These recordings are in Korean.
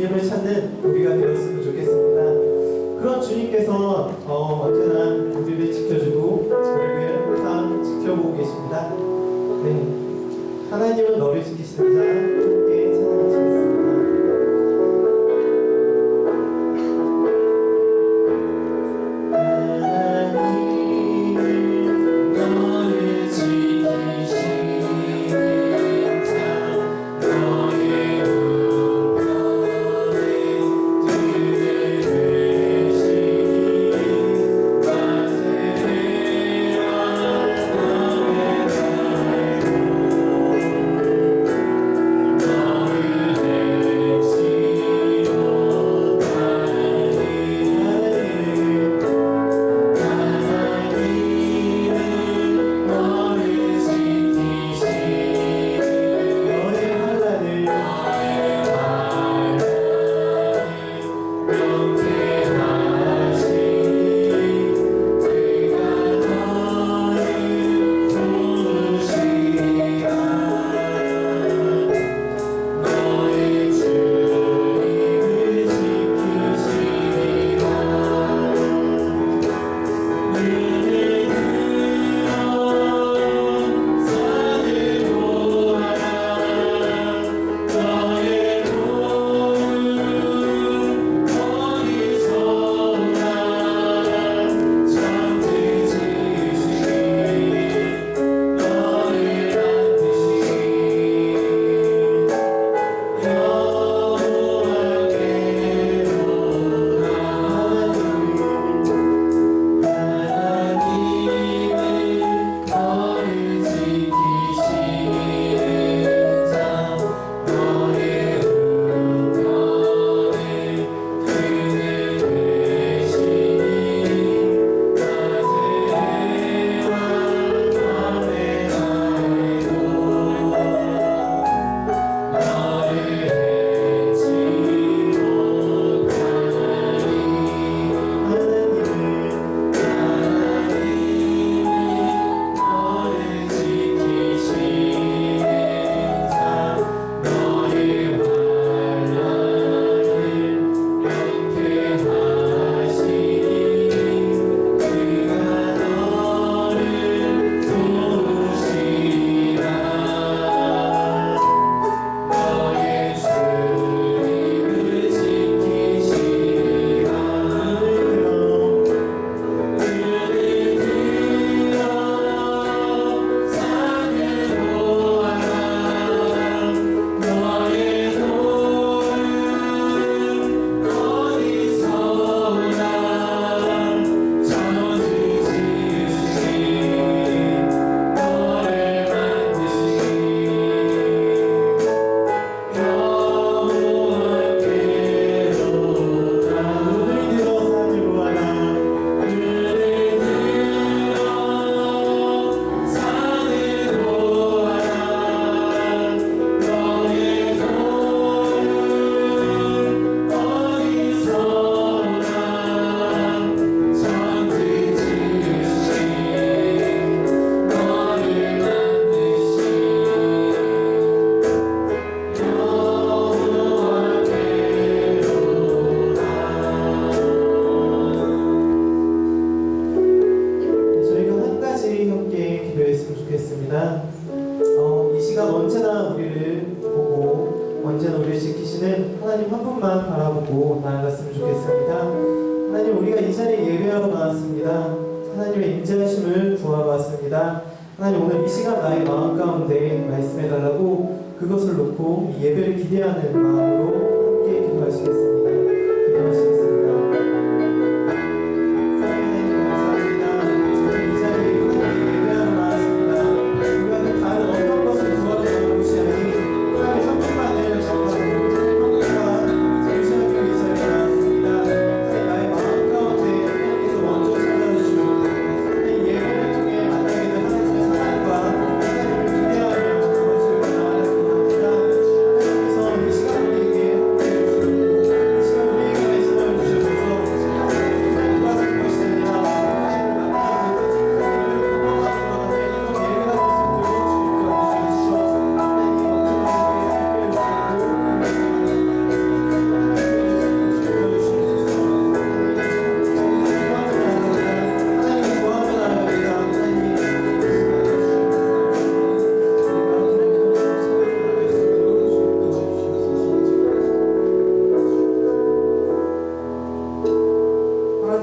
주님을 찾는 우리가 되었으면 좋겠습니다. 그런 주님께서 언제나 우리를 지켜주고 우리를 항상 지켜보고 계십니다. 네, 하나님은 너를 지키시는 자 함께 찬양하시겠습니다. 이 시간 언제나 우리를 보고 언제나 우리를 지키시는 하나님 한 분만 바라보고 나아갔으면 좋겠습니다. 하나님, 우리가 이 자리에 예배하러 나왔습니다. 하나님의 인자하심을 구하러 왔습니다. 하나님, 오늘 이 시간 나의 마음 가운데 말씀해달라고 그것을 놓고 이 예배를 기대하는 마음으로 함께 기도하시겠습니다. 기도하시겠습니다.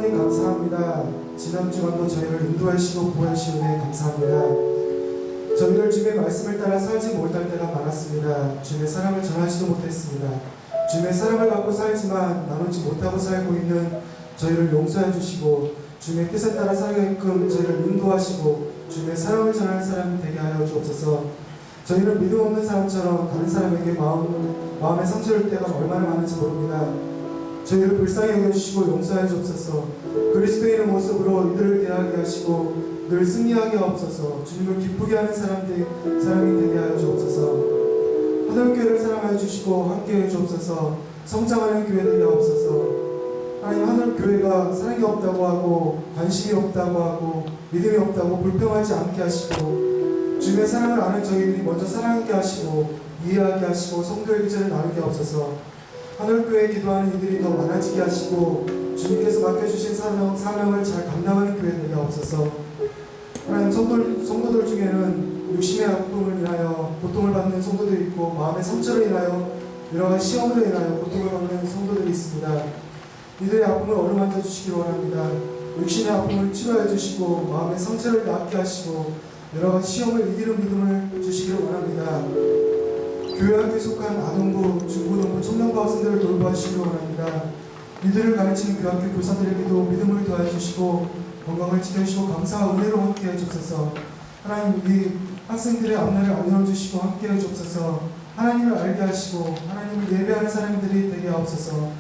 하나님 감사합니다. 지난 주간도 저희를 인도하시고 보호하시오 네 감사합니다. 저희들 주님의 말씀을 따라 살지 못할 때가 많았습니다. 주님의 사랑을 전하지도 못했습니다. 주님의 사랑을 받고 살지만 나누지 못하고 살고 있는 저희를 용서해 주시고 주님의 뜻에 따라 살게끔 저희를 인도하시고 주님의 사랑을 전하는 사람이 되게 하여 주옵소서. 저희는 믿음 없는 사람처럼 다른 사람에게 마음의 상처를 줄 때가 얼마나 많은지 모릅니다. 저희를 불쌍히 여겨주시고 용서해 주옵소서. 그리스도인의 모습으로 이들을 대하게 하시고 늘 승리하게 하옵소서. 주님을 기쁘게 하는 사람이 되게 하여 주옵소서. 하늘교회를 사랑하여 주시고 함께해 주옵소서. 성장하는 교회 되게 하옵소서. 하나님, 하늘교회가 사랑이 없다고 하고 관심이 없다고 하고 믿음이 없다고 불평하지 않게 하시고 주님의 사랑을 아는 저희들이 먼저 사랑하게 하시고 이해하게 하시고 성도의 의지를 나누게 하옵소서. 하늘교회에 기도하는 이들이 더 많아지게 하시고 주님께서 맡겨주신 사명을 잘 감당하는 교회 되게 하옵소서. 하나님, 성도들 중에는 육신의 아픔을 인하여 고통을 받는 성도들이 있고 마음의 상처를 인하여 여러 가지 시험으로 인하여 고통을 받는 성도들이 있습니다. 이들의 아픔을 어루만져 주시기 원합니다. 육신의 아픔을 치료해 주시고 마음의 상처를 낫게 하시고 여러 가지 시험을 이기는 믿음을 주시기를 원합니다. 교회학교에 속한 아동부, 중고등부, 청년부 학생들을 돌보시기 원합니다. 이들을 가르치는 교학교 교사들에게도 믿음을 더해 주시고 건강을 지켜주시고 감사와 은혜로 함께해 주옵소서. 하나님, 우리 학생들의 앞날을 알려 주시고 함께해 주옵소서. 하나님을 알게 하시고 하나님을 예배하는 사람들이 되게 하옵소서.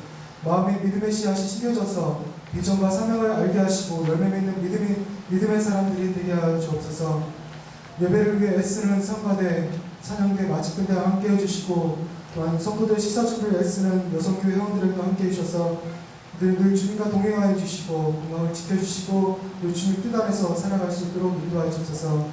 마음의 믿음의 씨앗이 심겨져서 비전과 사명을 알게 하시고 열매 맺는 믿음의 사람들이 되게 하여 주옵소서. 예배를 위해 애쓰는 성가대, 찬양대, 마직분대와 함께 해주시고 또한 성도들 식사 준비를 애쓰는 여성교회 회원들에게도 함께 해주셔서 늘 주님과 동행하여 주시고 건강을 지켜주시고 늘 주님 뜻 안에서 살아갈 수 있도록 인도하여 주옵소서.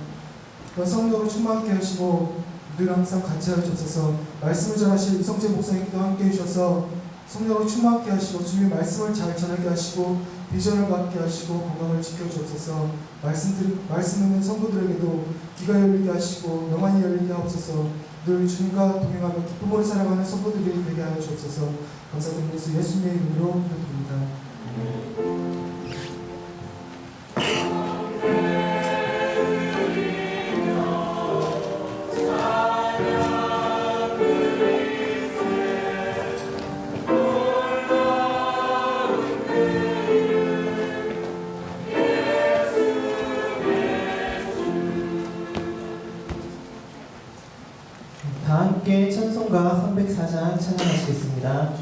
또한 성도로 충만하게 하시고 늘 항상 같이 하여 주옵소서. 말씀을 전하실 이성재 목사님도 함께 해주셔서 성령을 충만하게 하시고 주님의 말씀을 잘 전하게 하시고 비전을 갖게 하시고 건강을 지켜주옵소서. 말씀 듣는 성도들에게도 귀가 열리게 하시고 영안이 열리게 하옵소서. 늘 주님과 동행하며 기쁨으로 살아가는 성도들이 되게 하여 주옵소서. 감사드리면서 예수님의 이름으로 기도드립니다. 다 함께 찬송가 304장 찬양하시겠습니다.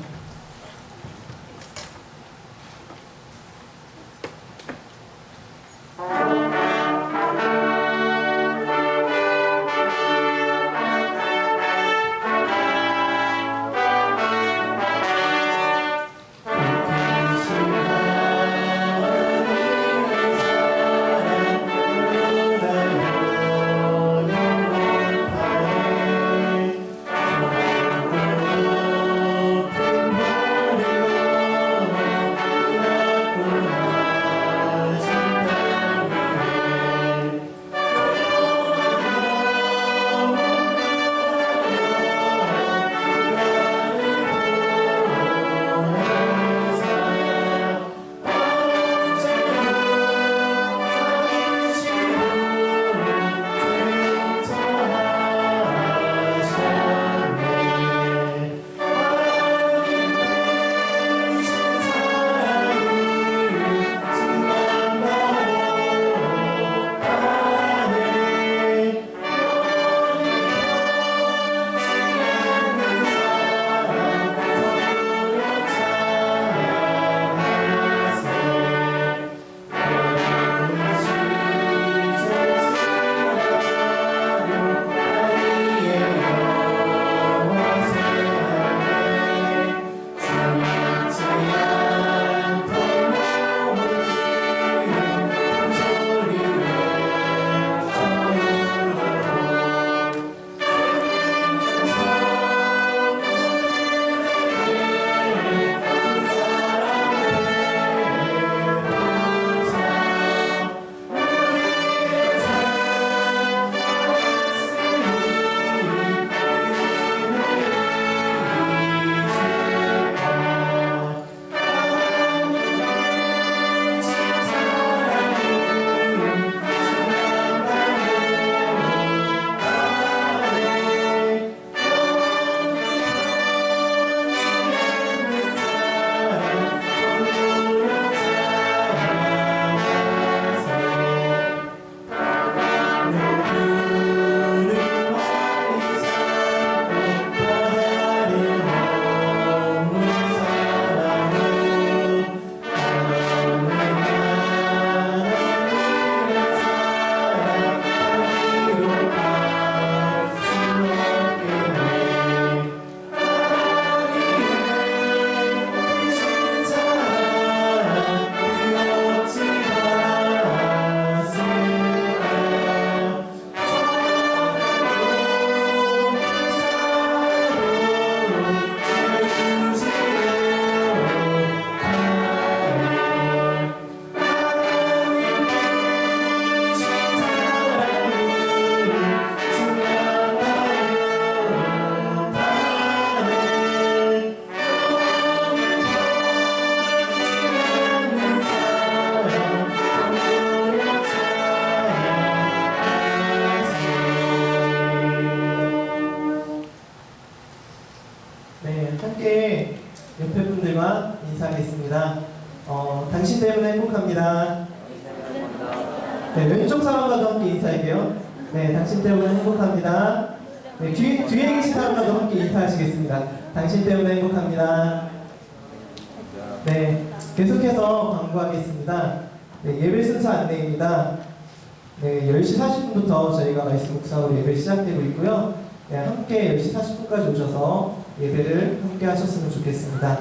당신 때문에 행복합니다. 네, 왼쪽 사람과도 함께 인사할게요. 네, 당신 때문에 행복합니다. 네, 뒤에 계신 사람과도 함께 인사하시겠습니다. 당신 때문에 행복합니다. 네, 계속해서 광고하겠습니다. 네, 예배 순서 안내입니다. 네, 10시 40분부터 저희가 말씀 묵상으로 예배 시작되고 있고요. 네, 함께 10시 40분까지 오셔서 예배를 함께 하셨으면 좋겠습니다.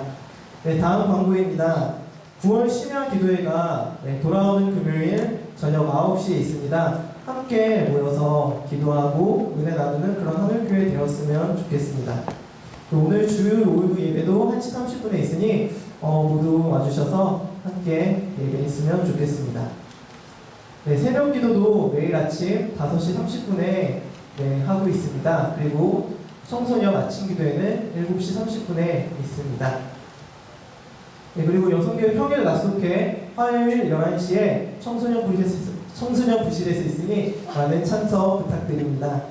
네, 다음 광고입니다. 9월 심야 기도회가 돌아오는 금요일 저녁 9시에 있습니다. 함께 모여서 기도하고 은혜 나누는 그런 하늘교회 되었으면 좋겠습니다. 오늘 주일 오후 예배도 1시 30분에 있으니 모두 와주셔서 함께 예배했으면 좋겠습니다. 네, 새벽 기도도 매일 아침 5시 30분에 하고 있습니다. 그리고 청소년 아침 기도회는 7시 30분에 있습니다. 네, 그리고 여성교회 평일 낮송회 화요일 11시에 청소년 부실에서 있으니 많은 참석 부탁드립니다.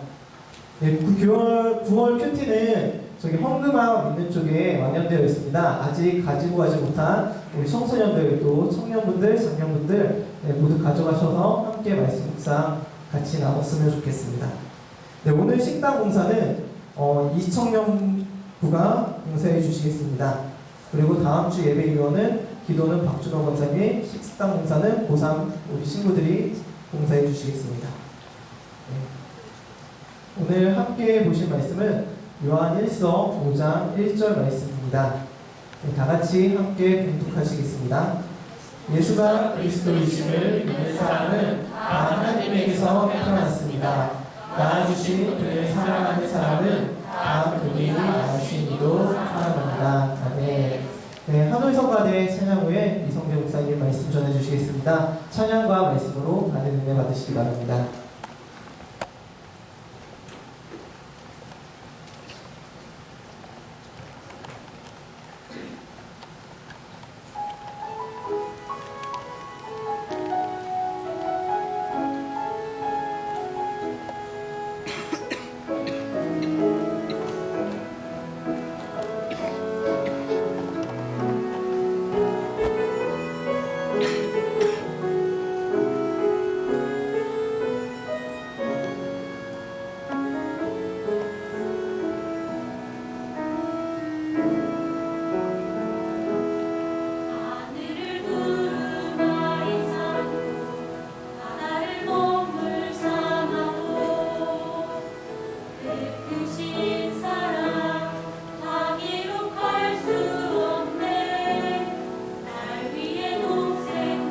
네, 9월 큐티는 저기 헌금함 있는 쪽에 완료되어 있습니다. 아직 가지고 가지 못한 우리 청소년들 또 청년분들, 장년분들 모두 가져가셔서 함께 말씀 묵상 같이 나눴으면 좋겠습니다. 네, 오늘 식당 공사는 이청년부가 공사해 주시겠습니다. 그리고 다음 주 예배위원은 기도는 박준호 권사님, 식당 공사는 고3 우리 친구들이 공사해 주시겠습니다. 네. 오늘 함께 보실 말씀은 요한 1서 5장 1절 말씀입니다. 네, 다 같이 함께 봉독하시겠습니다. 예수가 그리스도이심을 믿는 사람은 다 하나님에게서 태어났습니다. 낳아주신 그를 사랑하는 사람은 다 그분이 낳으신 이로 살아갑니다. 아멘. 네, 한올성가대 찬양 후에 이성대 목사님 말씀 전해주시겠습니다. 찬양과 말씀으로 많은 은혜 받으시기 바랍니다. 날 위해 동생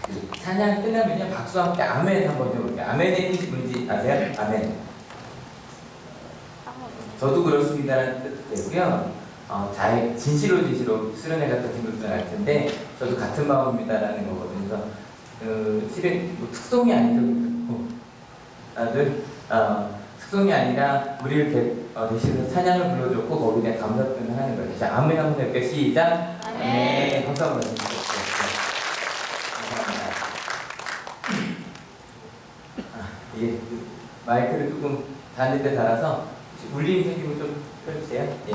그 찬양 끝나면요 박수와 함께 아멘 한번 해볼게요. 아멘의 뜻이 뭔지 아세요? 아멘. 저도 그렇습니다라는 뜻도 되고요. 진시로 수련회 같은 분들 알 텐데 저도 같은 마음입니다라는 거거든요. 그래서 실은 뭐 특송이 아니고 특송이 아니라 우리를 대신해서 찬양을 불러줬고 거기에 대한 감사 표현을 하는 거예요. 자, 아멘 한번 해볼게요. 시작. 아멘. 박수 한번 해주세요. 감사합니다. 이게 마이크를 조금 다른 데 달아서 울림 생기면 좀 펴주세요. 예.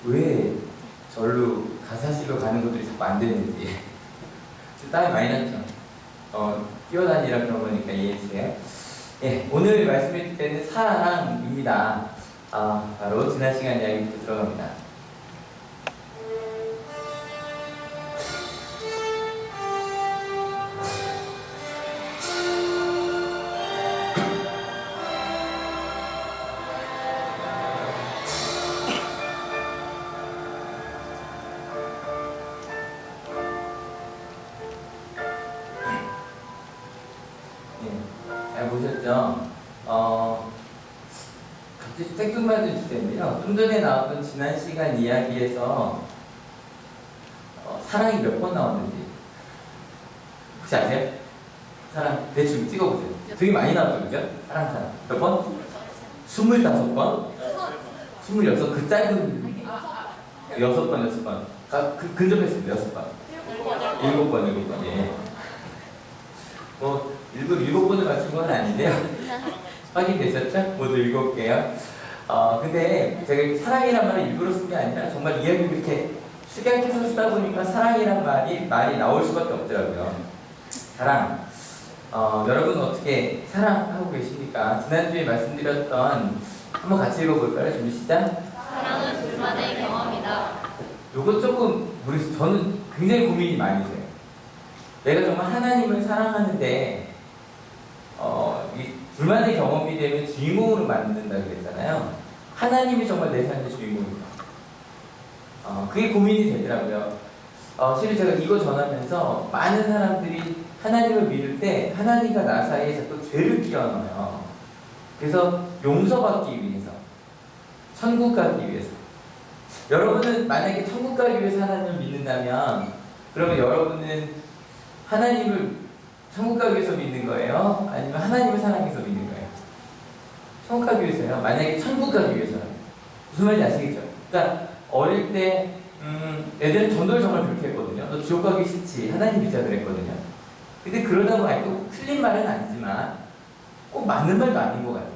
왜 절로 가사실로 가는 것들이 자꾸 안 되는지 땀이 많이 났죠. 뛰어다니라 그런 거니까 이해해주세요. 예, 오늘 말씀드릴 때는 사랑입니다. 바로 지난 시간 이야기부터 들어갑니다. 잘 보셨죠? 갑자기 생뚱맞은 주제인데요. 좀 전에 나왔던 지난 시간 이야기에서 사랑이 몇 번 나왔는지 혹시 아세요? 사랑 대충 찍어보세요. 되게 많이 나왔죠, 그죠? 사랑 몇 번? 25번? 26, 그 짧은 6번. 근접했습니다. 6번. 7번. 예. 일곱 7번을 맞춘 건 아닌데요. 확인되셨죠? 모두 7개요. 근데 제가 사랑이란 말을 일부러 쓴 게 아니라 정말 이야기를 이렇게 축약해서 쓰다 보니까 사랑이란 말이 나올 수밖에 없더라고요. 사랑. 여러분 어떻게 사랑하고 계십니까? 지난주에 말씀드렸던 한번 같이 읽어볼까요? 준비 시작. 사랑은 둘만의 경험이다. 요거 조금 저는 굉장히 고민이 많이 돼요. 내가 정말 하나님을 사랑하는데 이 둘만의 경험이 되면 주인공으로 만든다 그랬잖아요. 하나님이 정말 내 삶의 주인공이다. 그게 고민이 되더라고요. 실은 제가 이거 전하면서 많은 사람들이 하나님을 믿을 때 하나님과 나 사이에 자꾸 죄를 끼워넣어요. 그래서 용서받기 위해서, 천국 가기 위해서. 여러분은 만약에 천국 가기 위해서 하나님을 믿는다면 그러면 여러분은 하나님을 천국 가기 위해서 믿는 거예요? 아니면 하나님을 사랑해서 믿는 거예요? 천국 가기 위해서요. 만약에 천국 가기 위해서요. 무슨 말인지 아시겠죠? 그러니까 어릴 때 애들은 전도를 정말 그렇게 했거든요. 너 지옥 가기 싫지? 하나님 믿자 그랬거든요. 근데 그러다고 꼭 틀린 말은 아니지만 꼭 맞는 말도 아닌 것 같아요.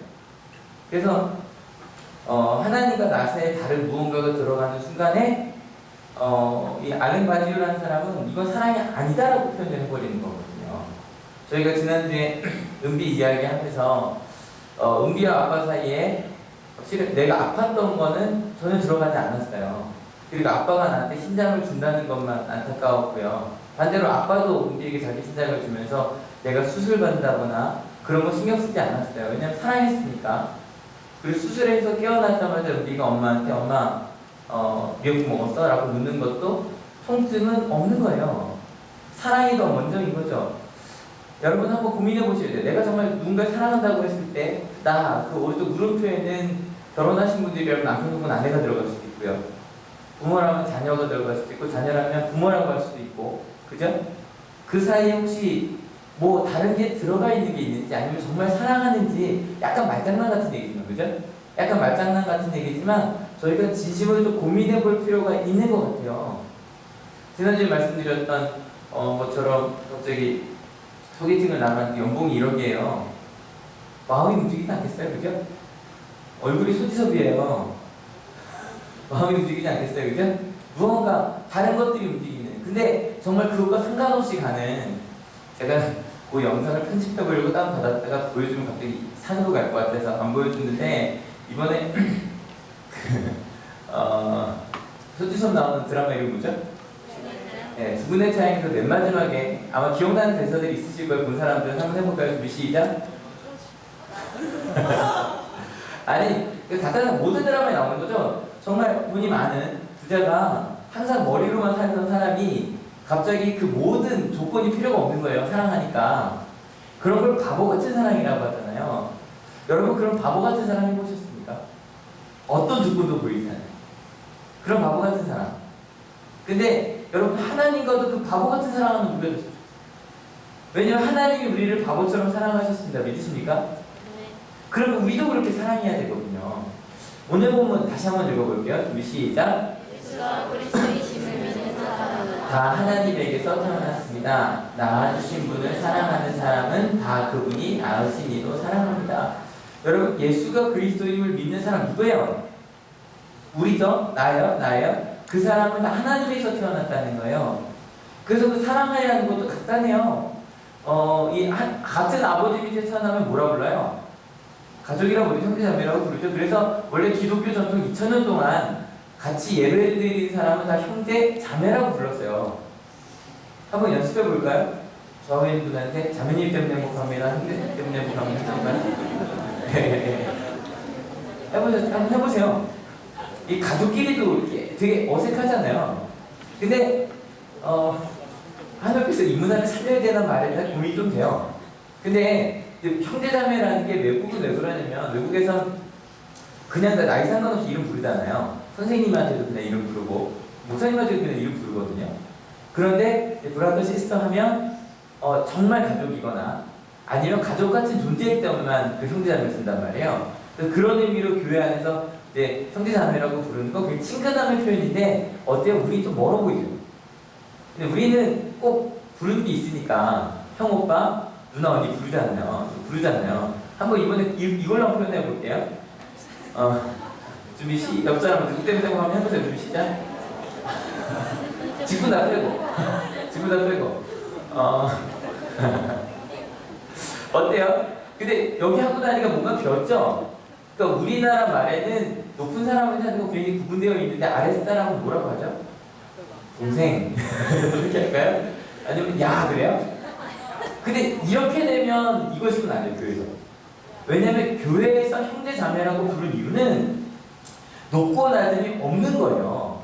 그래서 하나님과 나 사이에 다른 무언가가 들어가는 순간에 이 알렌바지오라는 사람은 이건 사랑이 아니다라고 표현을 해버리는 거거든요. 저희가 지난주에 은비 이야기하면서 은비와 아빠 사이에 실은 내가 아팠던 거는 전혀 들어가지 않았어요. 그리고 아빠가 나한테 신장을 준다는 것만 안타까웠고요. 반대로 아빠도 은비에게 자기 신장을 주면서 내가 수술 받는다거나 그런 거 신경 쓰지 않았어요. 왜냐면 사랑했으니까. 그리고 수술해서 깨어나자마자 은비가 엄마한테 엄마 미역국 먹었어? 라고 묻는 것도 통증은 없는 거예요. 사랑이 더 먼저인 거죠. 여러분 한번 고민해 보셔야 돼요. 내가 정말 누군가를 사랑한다고 했을 때 그 오른쪽 물음표에는 결혼하신 분들이라면 남편 혹은 아내가 들어갈 수도 있고요. 부모라면 자녀가 들어갈 수도 있고 자녀라면 부모라고 할 수도 있고 그죠? 그 사이에 혹시 뭐 다른 게 들어가 있는 게 있는지 아니면 정말 사랑하는지 약간 말장난 같은 얘기지만 그죠? 약간 말장난 같은 얘기지만 저희가 진심으로 좀 고민해 볼 필요가 있는 것 같아요. 지난주에 말씀드렸던 것처럼 갑자기 소개팅을 나갔는데 연봉이 1억이에요. 마음이 움직이지 않겠어요? 그죠? 얼굴이 소지섭이에요. 마음이 움직이지 않겠어요? 그죠? 무언가 다른 것들이 움직이는. 근데 정말 그것과 상관없이 가는 제가 그 영상을 편집해 보려고 다운받았다가 보여주면 갑자기 산으로 갈 것 같아서 안 보여줬는데 이번에 소지섭 나오는 드라마 이름 뭐죠? 네, 죽은의 차양에서 맨 마지막에 아마 기억나는 대사들이 있으실 거예요. 본 사람들 한번 해볼까요? 준비 시작. 아니 간단한 모든 드라마에 나오는 거죠. 정말 돈이 많은 부자가 항상 머리로만 살던 사람이 갑자기 그 모든 조건이 필요가 없는 거예요. 사랑하니까. 그런 걸 바보 같은 사랑이라고 하잖아요. 여러분 그런 바보 같은 사랑 해보셨습니까? 어떤 조건도 보이지 않아요. 그런 바보 같은 사랑. 근데 여러분 하나님과도 그 바보 같은 사랑은 우리가 됐어요. 왜냐면 하나님이 우리를 바보처럼 사랑하셨습니다. 믿으십니까? 네. 그러면 우리도 그렇게 사랑해야 되거든요. 오늘 본문 다시 한번 읽어볼게요. 준비 시작. 예수가 그리스도이심을 믿는 사람은 다 하나님에게서 태어났습니다. 낳아주신 분을 사랑하는 사람은 다 그분이 낳으신 이도 사랑합니다. 여러분 예수가 그리스도임을 믿는 사람 누구예요? 우리죠? 나예요? 그 사람은 다 하나님에서 태어났다는 거예요. 그래서 그 사랑해야 하는 것도 간단해요. 같은 아버지 밑에 태어나면 뭐라 불러요? 가족이라고 우리 형제자매라고 부르죠. 그래서 원래 기독교 전통 2000년 동안 같이 예배드리는 사람은 다 형제 자매라고 불렀어요. 한번 연습해 볼까요? 저희 분한테 자매님 때문에 행복합니다. 형제 때문에 행복합니다. 한번 해보세요. 이 가족끼리도 이렇게 되게 어색하잖아요. 근데 하나님께서 이 문화를 살려야 되는 말에 대한 고민이 좀 돼요. 근데 형제자매라는 게 외국은 왜 그러냐면 외국에선 그냥 다 나이 상관없이 이름 부르잖아요. 선생님한테도 그냥 이름 부르고 목사님한테도 그냥 이름 부르거든요. 그런데 브라더 시스터 하면 정말 가족이거나 아니면 가족 같은 존재일 때만 그 형제자매를 쓴단 말이에요. 그래서 그런 의미로 교회 안에서 이제 형제자매라고 부르는 거 그게 친근함의 표현인데 어때요? 우리 좀 멀어 보이죠? 근데 우리는 꼭 부르는 게 있으니까 형, 오빠, 누나, 언니 부르잖아요. 한번 이번에 이걸로 한번 표현해 볼게요. 준비 옆 사람 누구 때문에 한번 해보세요. 준비 시작. 직분 다 빼고. 어때요? 근데 여기 하고 나니까 뭔가 비었죠? 그러니까 우리나라 말에는 높은 사람을 하는 거 굉장히 구분되어 있는데 아랫사람은 뭐라고 하죠? 동생. 이렇게 할까요? 아니면 야 그래요? 근데 이렇게 되면 이것이면 안 돼요, 교회에서. 왜냐면 교회에서 형제 자매라고 부른 이유는 높고 낮음이 없는 거예요.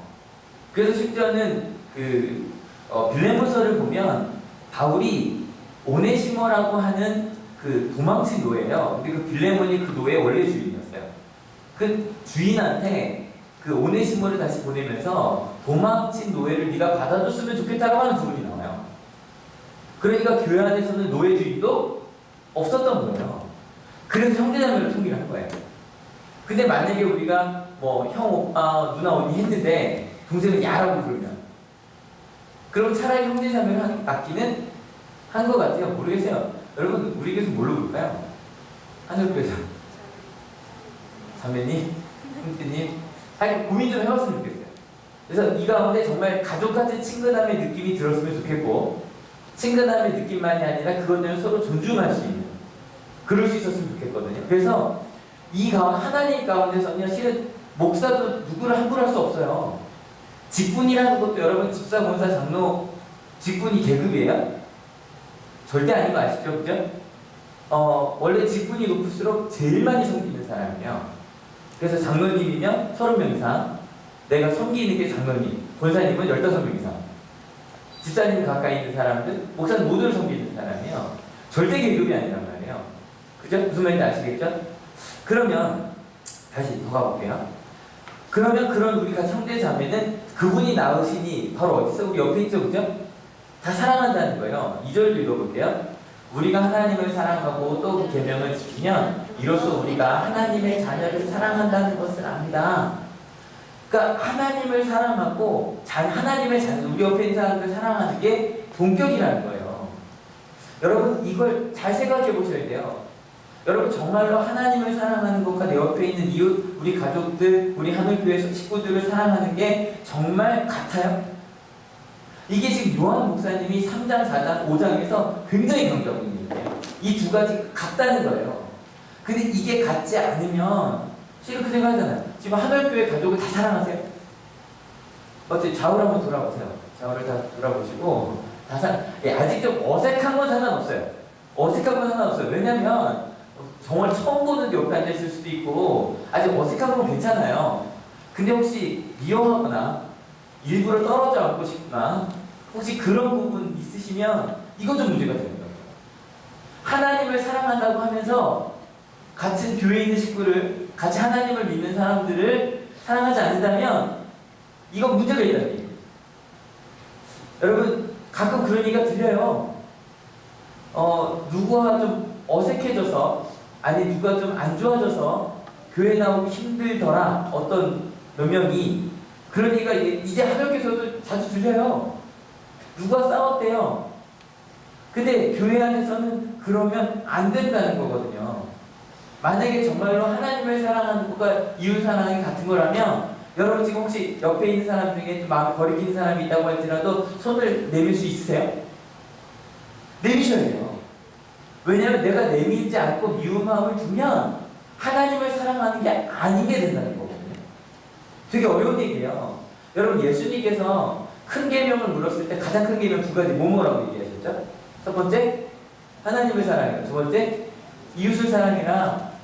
그래서 심지어는 빌레몬서를 보면 바울이 오네시모라고 하는 그 도망친 노예예요. 근데 그 빌레몬이 그 노예의 원래 주인이었어요. 그 주인한테 그 오네시모를 다시 보내면서 도망친 노예를 네가 받아줬으면 좋겠다고 하는 부분이 나와요. 그러니까 교회 안에서는 노예 주인도 없었던 거예요. 그래서 형제자매를 통일한 거예요. 근데 만약에 우리가 뭐 형, 오빠, 누나, 언니 했는데 동생은 야라고 부르면 그럼 차라리 형제자매를 맡기는 한 것 같아요. 모르겠어요. 여러분 우리 교회에서 뭘로 부를까요? 하늘교회에서 자매님, 형제님 아니 고민 좀 해봤으면 좋겠어요. 그래서 이 가운데 정말 가족같은 친근함의 느낌이 들었으면 좋겠고 친근함의 느낌만이 아니라 그것을 서로 존중할 수 있는 그럴 수 있었으면 좋겠거든요. 그래서 이 하나님 가운데서는요, 실은 목사도 누구를 함부로 할 수 없어요. 직분이라는 것도 여러분 집사, 권사, 장로 직분이 계급이에요? 절대 아닌 거 아시죠? 그죠? 원래 직분이 높을수록 제일 많이 섬기는 사람이에요. 그래서 장로님이면 30명 이상, 내가 섬기는 게 장로님, 권사님은 15명 이상, 집사님 가까이 있는 사람들, 목사는 모두를 섬기는 사람이에요. 절대 계급이 아니란 말이에요. 그죠? 무슨 말인지 아시겠죠? 그러면 다시 더 가볼게요. 그러면 그런 우리가 형제 자매는 그분이 낳으시니 바로 어디서? 우리 옆에 있죠, 그죠? 다 사랑한다는 거예요. 2절도 읽어볼게요. 우리가 하나님을 사랑하고 또 그 계명을 지키면 이로써 우리가 하나님의 자녀를 사랑한다는 것을 압니다. 그러니까 하나님을 사랑하고 하나님의 자녀, 우리 옆에 있는 사람을 사랑하는 게 본격이라는 거예요. 여러분 이걸 잘 생각해 보셔야 돼요. 여러분 정말로 하나님을 사랑하는 것과 내 옆에 있는 이웃, 우리 가족들, 우리 하늘교회 식구들을 사랑하는 게 정말 같아요? 이게 지금 요한 목사님이 3장, 4장, 5장에서 굉장히 강조하고 있는 거예요. 이 두 가지 같다는 거예요. 근데 이게 같지 않으면 실은 그 생각하잖아요. 지금 하늘교회 가족을 다 사랑하세요? 어때? 좌우를 한번 돌아보세요. 좌우를 다 돌아보시고 아직 좀 어색한 건 상관없어요. 왜냐면 정말 처음 보는데 옆에 앉아있을 수도 있고 아직 어색한 건 괜찮아요. 근데 혹시 미워하거나 일부러 떨어져 앉고 싶구나. 혹시 그런 부분 있으시면 이건 좀 문제가 됩니다. 하나님을 사랑한다고 하면서 같은 교회에 있는 식구를, 같이 하나님을 믿는 사람들을 사랑하지 않는다면 이건 문제가 있다는 얘기예요. 여러분 가끔 그런 얘기가 들려요. 누구와 좀 어색해져서, 아니 누가 좀 안 좋아져서 교회 나오기 힘들더라, 어떤 몇 명이. 그런 얘기가 이제 하나님께서도 자주 들려요. 누가 싸웠대요. 근데 교회 안에서는 그러면 안 된다는 거거든요. 만약에 정말로 하나님을 사랑하는 것과 이웃 사랑이 같은 거라면, 여러분 지금 혹시 옆에 있는 사람 중에 좀 마음 거리끼는 사람이 있다고 할지라도 손을 내밀 수 있으세요? 내미셔야 돼요. 왜냐하면 내가 내밀지 않고 미운 마음을 두면 하나님을 사랑하는 게 아닌 게 된다는 거거든요. 되게 어려운 얘기예요. 여러분 예수님께서 큰 계명을 물었을 때 가장 큰 계명 두 가지 뭐라고 얘기하셨죠? 첫 번째 하나님을 사랑해라. 두 번째 이웃을 사랑해라.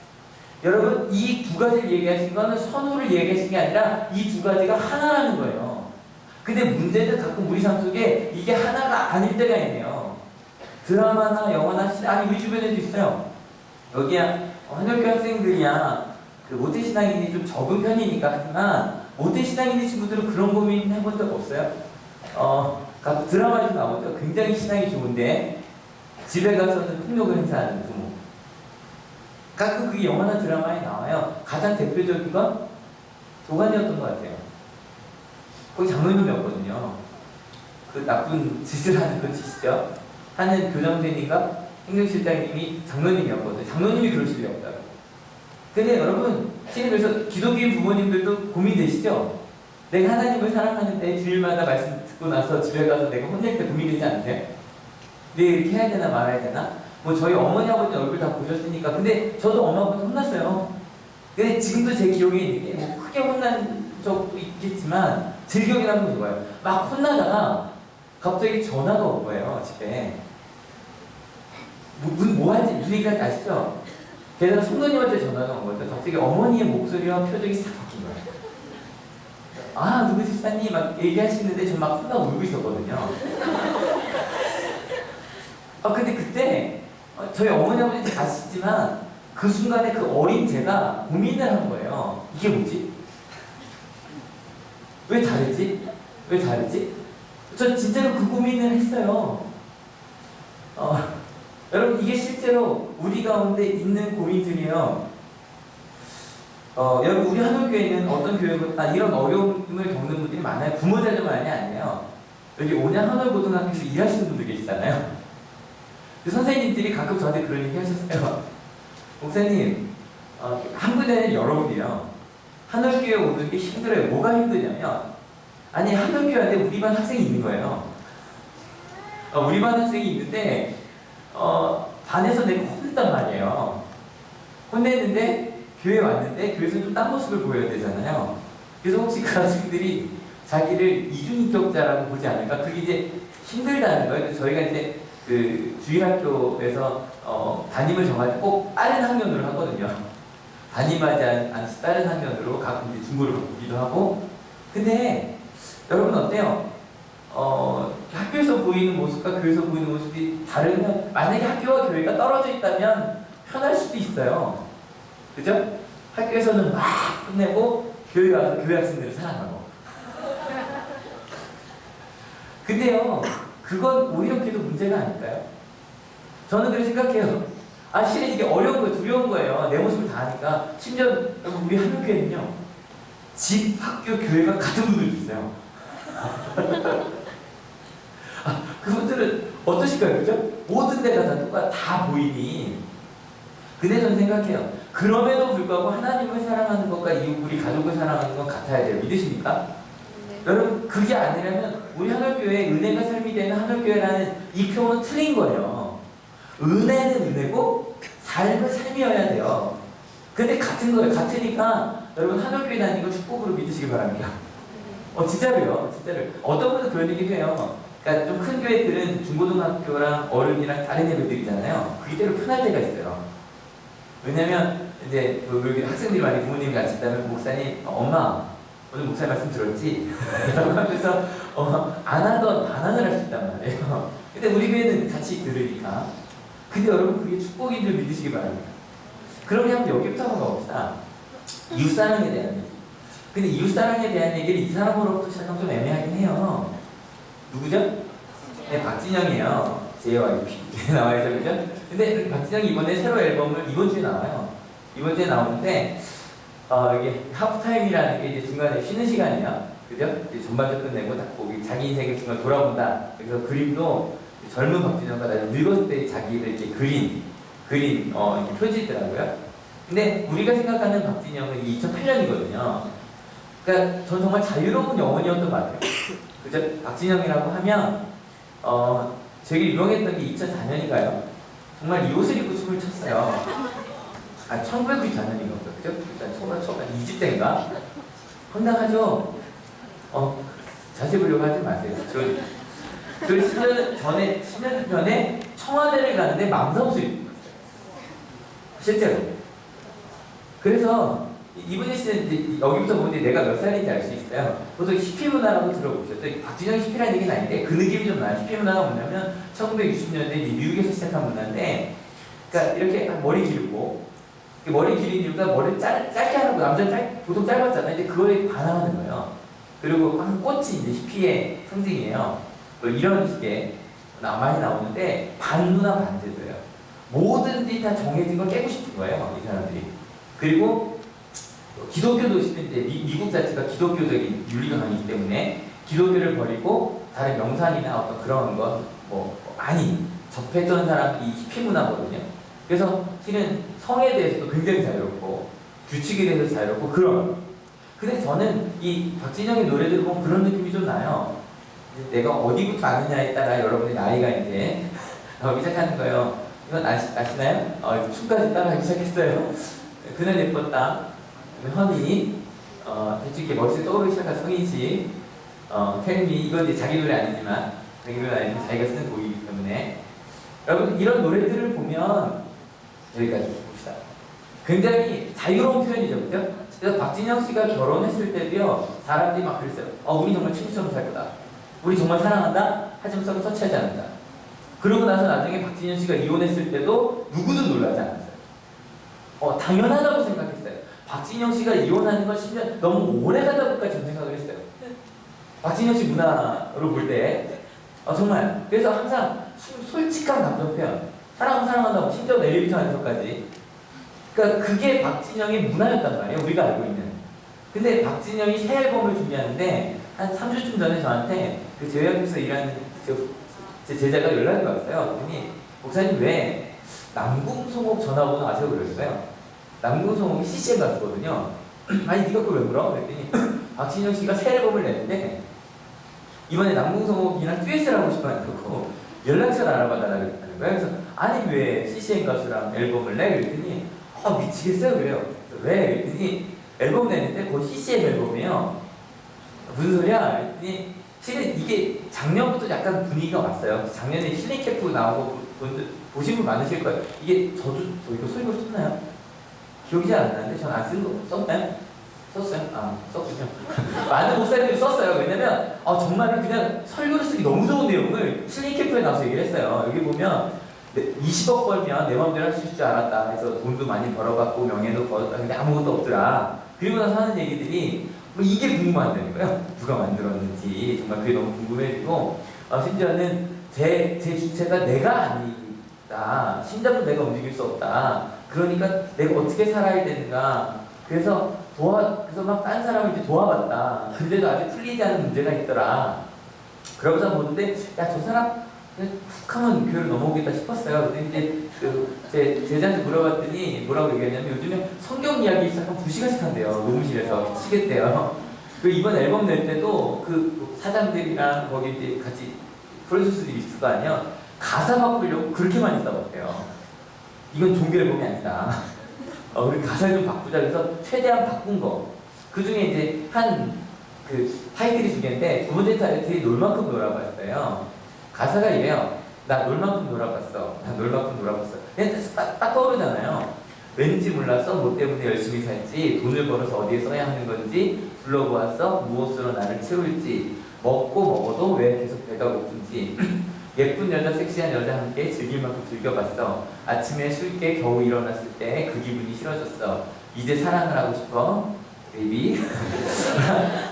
여러분 이 두 가지를 얘기하신 거는 선호를 얘기하신 게 아니라 이 두 가지가 하나라는 거예요. 근데 문제는 가끔 우리 삶 속에 이게 하나가 아닐 때가 있네요. 드라마나 영화나 아니 우리 주변에도 있어요. 여기야 한국교 학생들이야 그 모태신앙인이 좀 적은 편이니까. 하지만 모태신앙인의 친구들은 그런 고민 해본 적 없어요? 가끔 드라마에서 나오죠. 굉장히 신앙이 좋은데 집에 가서는 폭력을 행사하는 부모. 가끔 그게 영화나 드라마에 나와요. 가장 대표적인 건 도가니였던 것 같아요. 거기 장로님이었거든요. 그 나쁜 짓을 하는 그 짓이죠. 하는 교장선생님과 행정실장님이 장로님이었거든요. 장로님이 그럴 수도 없다고. 근데 여러분, 지금 그래서 기독교인 부모님들도 고민되시죠? 내가 하나님을 사랑하는데 주일마다 말씀 듣고 나서 집에 가서 내가 혼낼 때 고민되지 않으세요? 내가 이렇게 해야 되나 말아야 되나? 뭐 저희 어머니 아버지 얼굴 다 보셨으니까. 근데 저도 엄마 아버지 혼났어요. 근데 지금도 제 기억에 있는 게 뭐 크게 혼난 적도 있겠지만 제 기억이 나는 건 이거예요. 막 혼나다가 갑자기 전화가 온 거예요, 집에. 뭐 하지? 무슨 얘기인지 아시죠? 게다가 성도님한테 전화가 온 거예요. 갑자기 어머니의 목소리와 표정이 싹 바뀐 거예요. 아, 누구 집사님? 막 얘기하시는데 저 막 혼나고 울고 있었거든요. 근데 그때 저희 어머니 아버지 아시지만 그 순간에 그 어린 제가 고민을 한 거예요. 이게 뭐지? 왜 다르지? 왜 다르지? 저 진짜로 그 고민을 했어요. 여러분 이게 실제로 우리 가운데 있는 고민들이에요. 여러분 우리 한올교회는 어떤 교회보다 이런 어려움을 겪는 분들이 많아요. 부모자들만이 아니에요. 여기 온양 한올고등학교에서 일하시는 분들 계시잖아요. 그 선생님들이 가끔 저한테 그런 얘기 하셨어요. 목사님, 한 분이 아니라 여러분이요. 한올교회 오는 게 힘들어요. 뭐가 힘드냐면, 아니 한올교회 안에 우리 반 학생이 있는 거예요. 우리 반 학생이 있는데 반에서 내가 혼냈단 말이에요. 혼냈는데 교회에 왔는데 교회에서 좀 딴 모습을 보여야 되잖아요. 그래서 혹시 그 학생들이 자기를 이중인격자라고 보지 않을까? 그게 이제 힘들다는 거예요. 그래서 저희가 이제 그 주일학교에서 담임을 정할 때 꼭 다른 학년으로 하거든요. 담임하지 않지 다른 학년으로 가끔 이제 중고를 바꾸기도 하고. 근데 여러분 어때요? 학교에서 보이는 모습과 교회에서 보이는 모습이 다르면 만약에 학교와 교회가 떨어져 있다면 편할 수도 있어요. 그죠? 학교에서는 막 끝내고 교회 와서 교회 학생들을 사랑하고. 근데요, 그건 오히려 그래도 문제가 아닐까요? 저는 그렇게 생각해요. 실은 이게 어려운 거예요. 두려운 거예요. 내 모습을 다 아니까. 심지어 우리 한국교회는요, 집, 학교, 교회가 같은 분들도 있어요. 그분들은 어떠실까요? 그죠? 모든 데가 다 보이니. 근데 저는 생각해요. 그럼에도 불구하고 하나님을 사랑하는 것과 우리 가족을 사랑하는 건 같아야 돼요. 믿으십니까? 네. 여러분 그게 아니라면 우리 한올교회 은혜가 삶이 되는 한올교회라는 이 표현은 틀린 거예요. 은혜는 은혜고 삶은 삶이어야 돼요. 근데 같은 거예요. 같으니까 여러분 한올교회 다니는 거 축복으로 믿으시기 바랍니다. 진짜로요. 진짜로. 어떤 분은 그런 얘기도 해요. 그러니까 좀 큰 교회들은 중고등학교랑 어른이랑 다른 예배들이잖아요. 그대로 편할 때가 있어요. 왜냐면 이제 여기 학생들이 많이 부모님이 같이 있다면 목사님, 엄마 오늘 목사님 말씀 들었지? 라고 하면서 안 하던 반환을 할 수 있단 말이에요. 근데 우리 교회는 같이 들으니까. 근데 여러분 그게 축복인 줄 믿으시기 바랍니다. 그러면 여기부터 한번 가봅시다. 이웃사랑에 대한 얘기. 근데 이웃사랑에 대한 얘기를 이 사람으로부터 시작하면 좀 애매하긴 해요. 누구죠? 네, 박진영이에요. JYP 나와야죠, 그죠? 근데 박진영이 이번에 새로 앨범을 이번 주에 나와요. 이번 주에 나오는데 이게 하프타임이라는 게 이제 중간에 쉬는 시간이에요. 그죠? 이제 전반전 끝내고 딱 거기 자기 인생의 중간 돌아본다. 그래서 그림도 젊은 박진영과 나중에 늙었을 때 자기를 이렇게 그린 이렇게 표지더라고요. 근데 우리가 생각하는 박진영은 2008년이거든요. 그러니까 전 정말 자유로운 영혼이었던 것 같아요. 그죠? 박진영이라고 하면 되게 유명했던 게 2004년인가요? 정말 이 옷을 입고 춤을 췄어요. 1994년인가 보다. 그죠? 초반 2집 때인가? 황당하죠? 자세히 보려고 하지 마세요. 저 10년 전에 청와대를 가는데 망사옷을 입고 갔어요. 실제로. 그래서 이분이 씨는 이제 여기부터 보는데 내가 몇 살인지 알 수 있어요. 보통 히피 문화라고 들어보셨죠? 박진영이 히피라는 얘기는 아닌데 그 느낌이 좀 나요. 히피 문화가 뭐냐면 1960년대 미국에서 시작한 문화인데, 그러니까 이렇게 머리 길고, 머리 기린 이유가 머리를 짧게 하는 거, 남자는 보통 짧았잖아요. 이제 그거에 반항하는 거예요. 그리고 한 꽃이 이제 히피의 상징이에요. 뭐 이런 식의 많이 나오는데 반문화 반대도예요. 뭐든지 다 정해진 걸 깨고 싶은 거예요, 이 사람들이. 그리고 기독교도 있는데 미국 자체가 기독교적인 윤리가 강하기 때문에 기독교를 버리고 다른 명상이나 어떤 그런 것 많이 접했던 사람이 히피 문화거든요. 그래서 실은 성에 대해서도 굉장히 자유롭고 규칙에 대해서 자유롭고 그런. 근데 저는 이 박진영의 노래들을 보면 그런 느낌이 좀 나요. 내가 어디부터 아느냐에 따라 여러분의 나이가 이제 나오기 시작하는 거예요. 이건 아시나요? 춤까지 따라하기 시작했어요. 그날 예뻤다. 허니, 대충 이렇게 머릿속에 떠오르기 시작한 성인씨, 텔미, 이건 이제 자기 노래 아니지만, 자기가 쓰는 곡이기 때문에. 여러분, 이런 노래들을 보면, 여기까지 봅시다. 굉장히 자유로운 표현이죠, 그죠? 그래서 박진영 씨가 결혼했을 때도요, 사람들이 막 그랬어요. 우리 정말 친구처럼 살 거다. 우리 정말 사랑한다? 하지만 서로 터치하지 않는다. 그러고 나서 나중에 박진영 씨가 이혼했을 때도 누구도 놀라지 않았어요. 당연하다고 생각했어요. 박진영 씨가 이혼하는 건 10년 너무 오래 가다고까지 전 생각을 했어요. 박진영 씨 문화로 볼 때. 정말. 그래서 항상 솔직한 감정 표현. 사랑한다고 심지어 엘리베이터 안에서까지. 그러니까 그게 박진영의 문화였단 말이에요. 우리가 알고 있는. 근데 박진영이 새 앨범을 준비하는데 한 3주쯤 전에 저한테 그 제약회사에서 일하는 제 제자가 연락이 왔어요. 그랬더니 목사님 왜 남궁성옥 전화번호 아세요? 그랬어요. 남궁성옥이 CCM 가수거든요. 아니 네가 그걸 왜 물어? 그랬더니 박진영 씨가 새 앨범을 냈는데 이번에 남궁성옥이랑 듀엣을 하고 싶어하는 거고 연락처를 알아봐달라고 했다는 거예요. 그래서 아니 왜 CCM 가수랑 앨범을 내? 그랬더니 미치겠어요 그래요. 왜? 그랬더니 앨범 내는데 그거 CCM 앨범이에요. 무슨 소리야? 그랬더니 실은 이게 작년부터 약간 분위기가 왔어요. 작년에 힐링 캠프 나오고 보신 분 많으실 거예요. 이게 저 이거 설교 썼나요? 기억이 잘 안 나는데 전 안 쓴 거 썼나요? 썼어요? 썼군요. 많은 목사님들이 썼어요. 왜냐면 정말 그냥 설교를 쓰기 너무 좋은 내용을 힐링 캠프에 나와서 얘기를 했어요. 여기 보면 20억 벌면 내 마음대로 할 수 있을 줄 알았다. 해서 돈도 많이 벌어갖고 명예도 벌었다. 근데 아무것도 없더라. 그리고 나서 하는 얘기들이 이게 궁금하다는 거예요. 누가 만들었는지 정말 그게 너무 궁금해지고 심지어는 제 주체가 내가 아니다. 심장도 내가 움직일 수 없다. 그러니까 내가 어떻게 살아야 되는가. 그래서 막 딴 사람을 이제 도와봤다. 근데도 아직 풀리지 않은 문제가 있더라. 그러고서 보는데 야 저 사람 훅 하면 교회를 넘어오겠다 싶었어요. 근데 이제 제 제자한테 물어봤더니 뭐라고 얘기했냐면 요즘에 성경 이야기 시작하면 2시간씩 한대요. 녹음실에서 미치겠대요. 그리고 이번 앨범 낼 때도 그 사장들이랑 거기 이제 같이 프로듀서들이 있을 거 아니에요. 가사 바꾸려고 그렇게 많이 써봤대요. 이건 종교 앨범이 아니다. 우리 가사를 좀 바꾸자 그래서 최대한 바꾼 거. 그 중에 이제 타이틀이 두 개인데 두 번째 타이틀이 놀 만큼 놀아봤어요. 가사가 이래요. 나 놀 만큼 놀아봤어. 나 놀 만큼 놀아봤어. 그냥 딱 떠오르잖아요. 왠지 몰라서 뭐 때문에 열심히 살지, 돈을 벌어서 어디에 써야 하는 건지 둘러보았어. 무엇으로 나를 채울지, 먹고 먹어도 왜 계속 배가 고픈지, 예쁜 여자, 섹시한 여자 함께 즐길 만큼 즐겨봤어. 아침에 술깨 겨우 일어났을 때 그 기분이 싫어졌어. 이제 사랑을 하고 싶어. 베이비.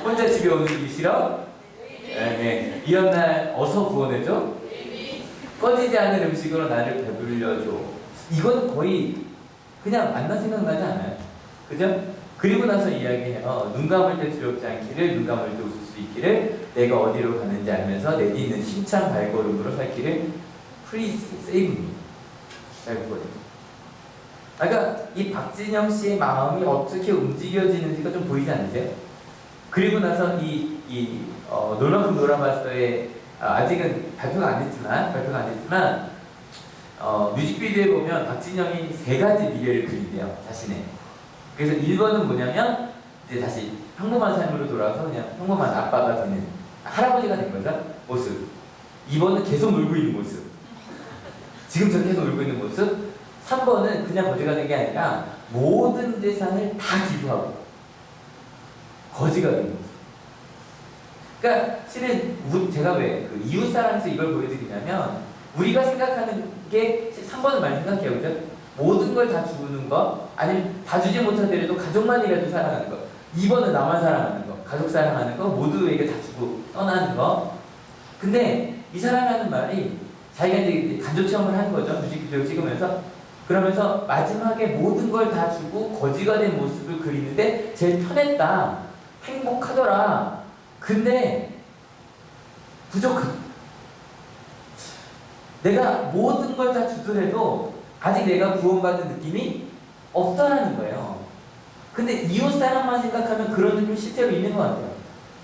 혼자 집에 오는 게 싫어? 네. 이런 날 어서 구원해줘. 꺼지지 않는 음식으로 나를 배불려줘. 이건 거의 그냥 만나 생각나지 않아요? 그죠? 그리고 나서 이야기해요. 눈 감을 때 두렵지 않기를, 눈 감을 때 웃을 수 있기를, 내가 어디로 가는지 알면서 내 뒤는 힘찬 발걸음으로 살 길을 Please save me. 잘 보거든요. 그러니까 이 박진영 씨의 마음이 어떻게 움직여지는지가 좀 보이지 않으세요? 그리고 나서 놀만큼 놀아봤어의 아직은 발표가 안 됐지만 뮤직비디오에 보면 박진영이 3가지 미래를 그린대요, 자신의. 그래서 1번은 뭐냐면 이제 다시 평범한 삶으로 돌아와서 그냥 평범한 아빠가 되는, 할아버지가 된 거죠, 모습. 2번은 계속 놀고 있는 모습, 지금처럼 계속 놀고 있는 모습. 3번은 그냥 거지가 된 게 아니라 모든 재산을 다 기부하고 거지가 된 모습. 그러니까 실은 제가 왜 그 이웃사랑에서 이걸 보여드리냐면, 우리가 생각하는 게 3번을 많이 생각해요, 그죠? 모든 걸 다 주는 거, 아니면 다 주지 못하더라도 가족만이라도 사랑하는 거. 2번은 나만 사랑하는 거, 가족 사랑하는 거, 모두에게 다 주고 떠나는 거. 근데 이 사랑하는 말이 자기가 이제 간접 체험을 하는 거죠, 뮤직비디오 찍으면서. 그러면서 마지막에 모든 걸 다 주고 거지가 된 모습을 그리는데 제일 편했다, 행복하더라. 근데 부족하다. 내가 모든 걸 다 주더라도 아직 내가 구원받은 느낌이 없다라는 거예요. 근데 이웃사랑만 생각하면 그런 느낌이 실제로 있는 것 같아요.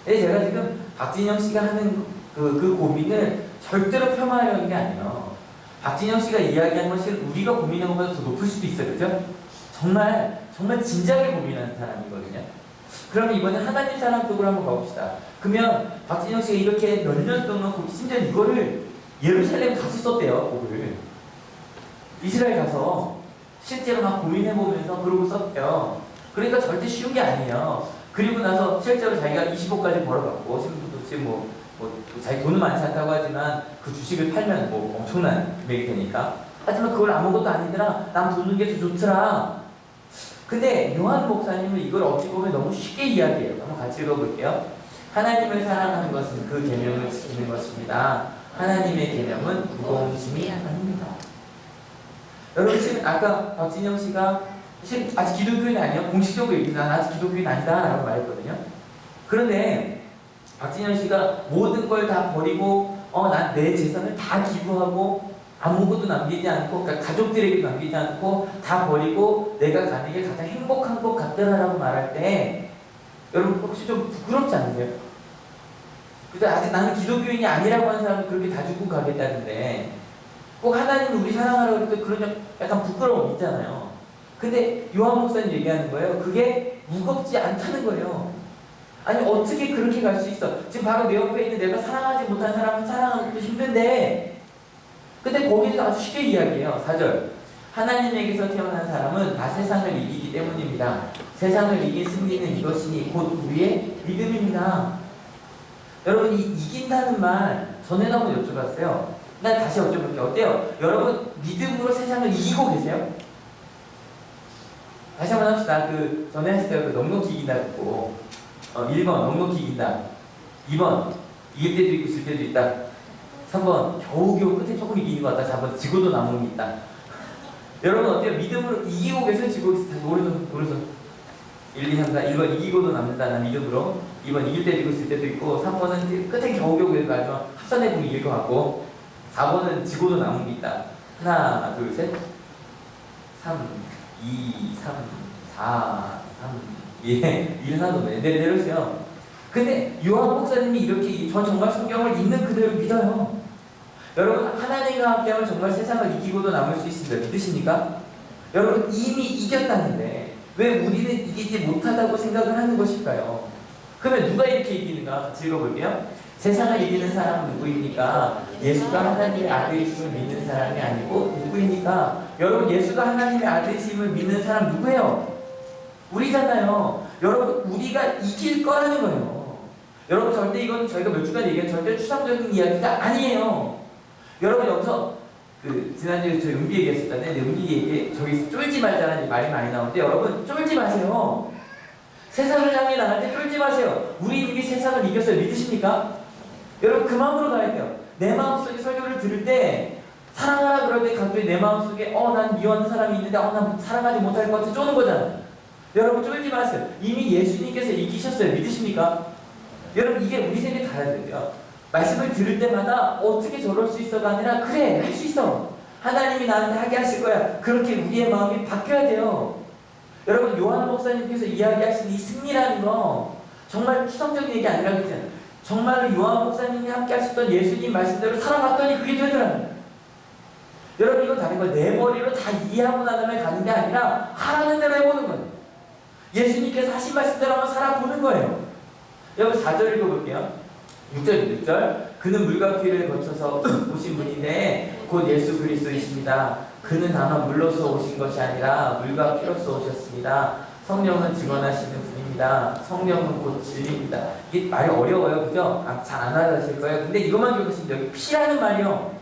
그래서 제가 지금 박진영 씨가 하는 그 고민을 절대로 폄하하려는 게 아니에요. 박진영 씨가 이야기한 것이 우리가 고민한 것보다 더 높을 수도 있어요, 그죠? 정말 진지하게 고민하는 사람이거든요. 그러면 이번에 하나님 사랑 쪽으로 한번 가봅시다. 그러면 박진영 씨가 이렇게 몇 년 동안 심지어 이거를 예루살렘 가서 썼대요, 곡을. 이스라엘 가서 실제로 막 고민해보면서 그러고 썼대요. 그러니까 절대 쉬운 게 아니에요. 그리고 나서 실제로 자기가 20억까지 벌어갖고, 지금 자기 돈은 많지 않다고 하지만 그 주식을 팔면 뭐 엄청난 금액이 되니까. 하지만 그걸 아무것도 아니더라, 난 돈은 게 더 좋더라. 근데 요한 목사님은 이걸 어찌 보면 너무 쉽게 이야기해요. 한번 같이 읽어볼게요. 하나님을 사랑하는 것은 그 계명을 지키는 것입니다. 하나님의 계명은 무거운 짐이 아닙니다. 여러분, 지금 아까 박진영 씨가 사실 아직 기독교인 아니에요. 공식적으로 얘기해서 난 아직 기독교인 아니다 라고 말했거든요. 그런데 박진영 씨가 모든 걸 다 버리고 난 내 재산을 다 기부하고 아무것도 남기지 않고, 그러니까 가족들에게 남기지 않고 다 버리고 내가 가는 게 가장 행복한 것 같더라라고 말할 때, 여러분 혹시 좀 부끄럽지 않으세요? 그래서 아직 나는 기독교인이 아니라고 하는 사람은 그렇게 다 주고 가겠다는데, 꼭 하나님을 우리 사랑하라고 할 때 그런 약간 부끄러움이 있잖아요. 근데 요한 목사님 얘기하는 거예요. 그게 무겁지 않다는 거예요. 아니 어떻게 그렇게 갈 수 있어? 지금 바로 내 옆에 있는 내가 사랑하지 못한 사람을 사랑하기도 힘든데, 근데 거기서 아주 쉽게 이야기해요. 4절. 하나님에게서 태어난 사람은 다 세상을 이기기 때문입니다. 세상을 이긴 승리는 이것이니 곧 우리의 믿음입니다. 여러분, 이 이긴다는 말 전에도 한번 여쭤봤어요. 난 다시 여쭤볼게요. 어때요? 여러분 믿음으로 세상을 이기고 계세요? 다시 한번 합시다. 그 전에 했을 때 넉넉히 이긴다고. 1번 넉넉히 이긴다. 2번 이길 때도 있고 질 때도 있다. 3번 겨우겨우 끝에 조금 이기는 것 같다. 4번 지고도 남은 게 있다. 여러분 어때요? 믿음으로 이기고 계세요? 지고 계세요? 다시 오른손 1, 2, 3, 4. 1번 이기고도 남는다. 난 믿음으로. 2번 이길 때도 있고 질 때도 있고. 3번은 끝에 겨우겨우 마지막 합산해보면 이길 것 같고. 4번은 지고도 남은 게 있다. 하나 둘 셋 3 2 3 4 3 예, 일은 하나도 내려주세요. 근데 요한 목사님이 이렇게, 전 정말 성경을 있는 그대로 믿어요. 여러분, 하나님과 함께하면 정말 세상을 이기고도 남을 수 있습니다. 믿으십니까? 여러분, 이미 이겼다는데 왜 우리는 이기지 못하다고 생각을 하는 것일까요? 그러면 누가 이렇게 이기는가? 같이 읽어볼게요. 세상을 이기는 사람은 누구입니까? 예수가 하나님의 아들이심을 믿는 사람이 아니고 누구입니까? 여러분, 예수가 하나님의 아들이심을 믿는 사람 누구예요? 우리잖아요. 여러분, 우리가 이길 거라는 거예요. 여러분, 절대 이건 저희가 몇 주간 얘기한 절대 추상적인 이야기가 아니에요. 여러분, 여기서 지난주에 저희 은비 얘기했었잖아요. 근데 은비 얘기 저기 쫄지 말자는 말이 많이 나오는데, 여러분 쫄지 마세요. 세상을 향해 나갈 때 쫄지 마세요. 우리 이미 세상을 이겼어요. 믿으십니까? 여러분, 그 마음으로 가야 돼요. 내 마음속에 설교를 들을 때 사랑하라 그럴 때 갑자기 내 마음속에 난 미워하는 사람이 있는데 난 사랑하지 못할 것 같아 쪼는 거잖아요. 여러분, 쫄지 마세요. 이미 예수님께서 이기셨어요. 믿으십니까? 여러분, 이게 우리 생에 달아야 돼요. 말씀을 들을 때마다 어떻게 저럴 수 있어가 아니라 그래, 할 수 있어. 하나님이 나한테 하게 하실 거야. 그렇게 우리의 마음이 바뀌어야 돼요. 여러분, 요한 목사님께서 이야기하신 이 승리라는 거 정말 추상적인 얘기 아니라 그러잖아요. 정말 요한 목사님이 함께 하셨던 예수님 말씀대로 살아갔더니 그게 되더라고요. 여러분, 이건 다른 거예요. 내 머리로 다 이해하고 난 다음에 가는 게 아니라 하라는 대로 해보는 거예요. 예수님께서 하신 말씀대로 한번 살아보는 거예요. 여러분, 4절 읽어볼게요. 6절. 그는 물과 피를 거쳐서 오신 분인데 곧 예수 그리스도이십니다. 그는 다만 물로서 오신 것이 아니라 물과 피로서 오셨습니다. 성령은 증언하시는 분입니다. 성령은 곧 진리입니다. 이게 말이 어려워요, 그죠? 잘 안 알아듣실 거예요. 근데 이것만 기억하시면 여기 피라는 말이요,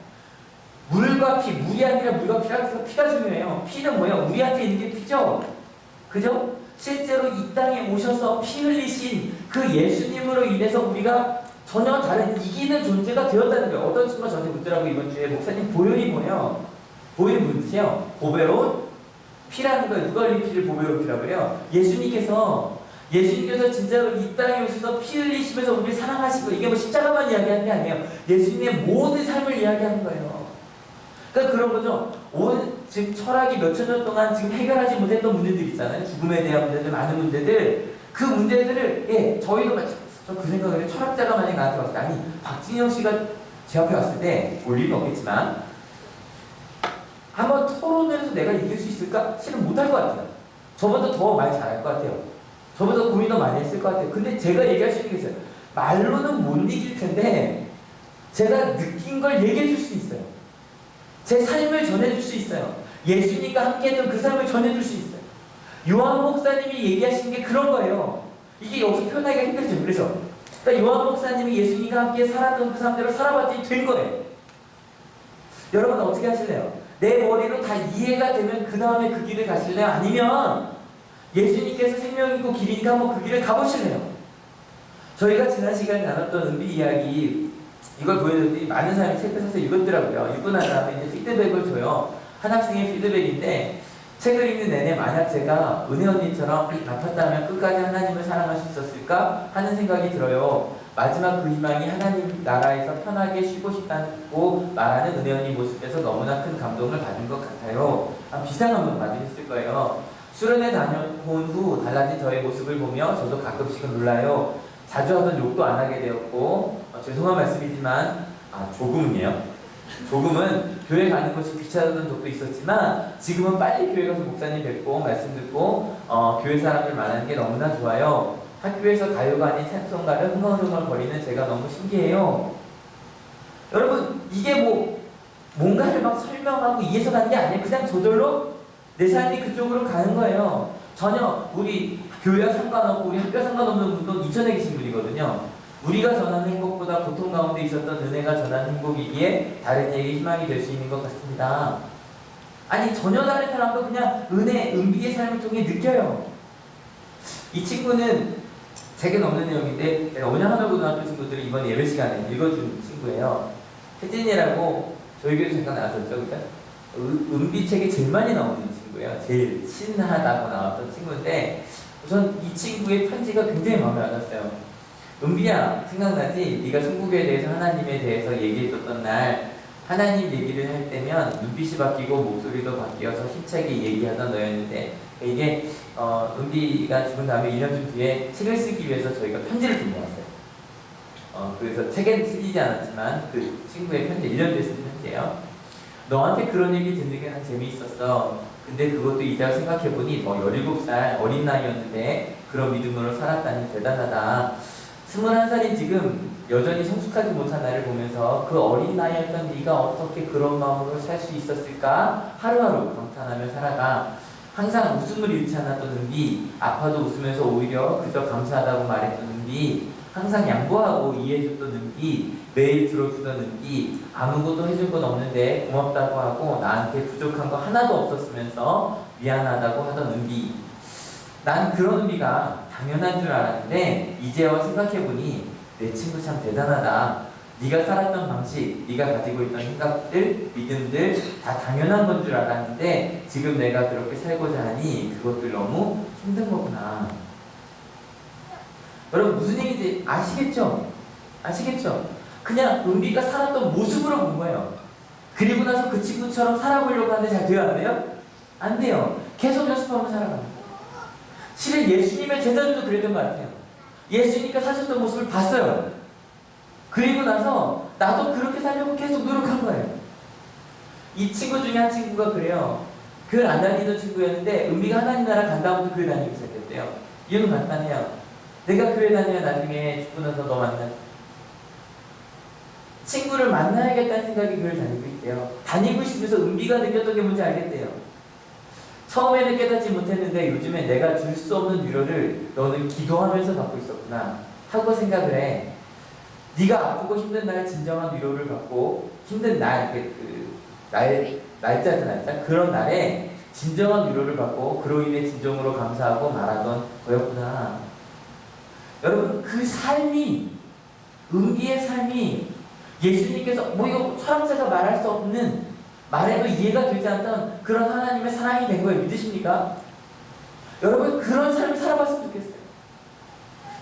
물과 피, 물이 아니라 물과 피라서 피가 중요해요. 피는 뭐예요? 우리한테 있는 게 피죠, 그죠? 실제로 이 땅에 오셔서 피 흘리신 그 예수님으로 인해서 우리가 전혀 다른 이기는 존재가 되었다는 거예요. 어떤 친구가 저한테 묻더라고요, 이번 주에. 목사님, 보혈이 뭐예요? 보혈이 무슨 뜻이에요? 보배로운 피라는 거예요. 누가 흘린 피를 보배로운 피라고 그래요? 예수님께서 진짜로 이 땅에 오셔서 피 흘리시면서 우리를 사랑하시고, 이게 뭐 십자가만 이야기하는 게 아니에요. 예수님의 모든 삶을 이야기하는 거예요. 그러니까 그런 거죠. 지금 철학이 몇천 년 동안 지금 해결하지 못했던 문제들 있잖아요. 죽음에 대한 문제들, 많은 문제들. 그 문제들을, 저희도 저 그 생각을 해요. 철학자가 만약에 나한테 왔을 때, 아니, 박진영 씨가 제 앞에 왔을 때, 올 일은 없겠지만, 한번 토론을 해서 내가 이길 수 있을까? 실은 못할 것 같아요. 저보다 더 말 잘할 것 같아요. 저보다 고민 더 많이 했을 것 같아요. 근데 제가 얘기할 수 있는 게 있어요. 말로는 못 이길 텐데, 제가 느낀 걸 얘기해 줄 수 있어요. 제 삶을 전해줄 수 있어요. 예수님과 함께했던 그 삶을 전해줄 수 있어요. 요한 목사님이 얘기하신 게 그런 거예요. 이게 여기서 표현하기가 힘들죠. 그래서 그러니까 요한 목사님이 예수님과 함께 살았던 그 삶대로 살아봤더니 된 거예요. 여러분, 어떻게 하실래요? 내 머리로 다 이해가 되면 그 다음에 그 길을 가실래요? 아니면 예수님께서 생명이고 길이니까 한번 그 길을 가보실래요? 저희가 지난 시간에 나눴던 은비 이야기, 이걸 보여줬더니 많은 사람이 책을 사서 읽었더라고요. 읽고 난 다음에 이제 피드백을 줘요. 한 학생의 피드백인데, 책을 읽는 내내 만약 제가 은혜 언니처럼 아팠다면 끝까지 하나님을 사랑할 수 있었을까 하는 생각이 들어요. 마지막 그 희망이 하나님 나라에서 편하게 쉬고 싶다고 말하는 은혜 언니 모습에서 너무나 큰 감동을 받은 것 같아요. 비상한 분 받으셨을 거예요. 수련회 다녀온 후 달라진 저의 모습을 보며 저도 가끔씩은 놀라요. 자주 하던 욕도 안 하게 되었고, 죄송한 말씀이지만 조금은요. 조금은 교회 가는 것이 귀찮았던 적도 있었지만 지금은 빨리 교회 가서 목사님 뵙고 말씀 듣고 교회 사람들 만나는 게 너무나 좋아요. 학교에서 가요가 아닌 찬송가를 흥얼흥얼 거리는 제가 너무 신기해요. 여러분, 이게 뭔가를 막 설명하고 이해서 가는 게 아니에요. 그냥 저절로 내 삶이 그쪽으로 가는 거예요. 전혀 우리 교회와 상관없고 우리 학교와 상관없는 분도 이천에 계신 분이거든요. 우리가 전하는 행복보다 고통 가운데 있었던 은혜가 전하는 행복이기에 다른 이에게 희망이 될 수 있는 것 같습니다. 아니, 전혀 다른 사람도 그냥 은비의 삶을 통해 느껴요. 이 친구는 책엔 없는 내용인데 내가 온양하늘고등학교 친구들이 이번 예배 시간에 읽어준 친구예요. 혜진이라고 저희 교회도 잠깐 나왔었죠. 그러니까 은비 책에 제일 많이 나오는 친구예요. 제일 친하다고 나왔던 친구인데, 우선 이 친구의 편지가 굉장히 마음에 와닿았어요. 은비야, 생각나지? 네가 천국에 대해서 하나님에 대해서 얘기해줬던 날, 하나님 얘기를 할 때면 눈빛이 바뀌고 목소리도 바뀌어서 힘차게 얘기하던 너였는데, 이게 은비가 죽은 다음에 1년 뒤에 책을 쓰기 위해서 저희가 편지를 좀 모았어요. 그래서 책엔 쓰이지 않았지만 그 친구의 편지, 1년 뒤에 쓴 편지예요. 너한테 그런 얘기 듣는 게 난 재미있었어. 근데 그것도 이제 생각해보니 17살 어린 나이였는데 그런 믿음으로 살았다니 대단하다. 21살인 지금 여전히 성숙하지 못한 나를 보면서 그 어린 나이였던 네가 어떻게 그런 마음으로 살 수 있었을까 하루하루 감탄하며 살아가. 항상 웃음을 잃지 않았던 은비, 아파도 웃으면서 오히려 그저 감사하다고 말했던 은비, 항상 양보하고 이해해줬던 은비, 매일 들어주던 은비, 아무것도 해줄 건 없는데 고맙다고 하고 나한테 부족한 거 하나도 없었으면서 미안하다고 하던 은비. 난 그런 은비가 당연한 줄 알았는데 이제 와 생각해보니 내 친구 참 대단하다. 네가 살았던 방식, 네가 가지고 있던 생각들, 믿음들 다 당연한 건 줄 알았는데 지금 내가 그렇게 살고자 하니 그것들 너무 힘든 거구나. 여러분 무슨 얘기인지 아시겠죠? 아시겠죠? 그냥 은비가 살았던 모습으로 본 거예요. 그리고 나서 그 친구처럼 살아보려고 하는데 잘 돼요? 안 돼요? 안 돼요. 계속 연습하면 살아갑니다. 실은 예수님의 제자들도 그랬던 것 같아요. 예수님께 사셨던 모습을 봤어요. 그리고 나서 나도 그렇게 살려고 계속 노력한 거예요. 이 친구 중에 한 친구가 그래요. 교회 안 다니던 친구였는데 은비가 하나님 나라 간다고도 교회 다니기 시작했대요. 이유는 간단해요. 내가 교회 다니면 나중에 죽고 나서 너 만나. 친구를 만나야겠다는 생각이 교회를 다니고 있대요. 다니고 싶어서 은비가 느꼈던 게 뭔지 알겠대요. 처음에는 깨닫지 못했는데 요즘에 내가 줄 수 없는 위로를 너는 기도하면서 받고 있었구나 하고 생각을 해. 네가 아프고 힘든 날 진정한 위로를 받고 힘든 날, 날짜 그런 날에 진정한 위로를 받고 그로 인해 진정으로 감사하고 말하던 거였구나. 여러분 그 삶이 은비의 삶이 예수님께서 뭐 이거 사람자가 말할 수 없는 말해도 이해가 되지 않던 그런 하나님의 사랑이 된 거예요. 믿으십니까? 여러분 그런 삶을 살아봤으면 좋겠어요.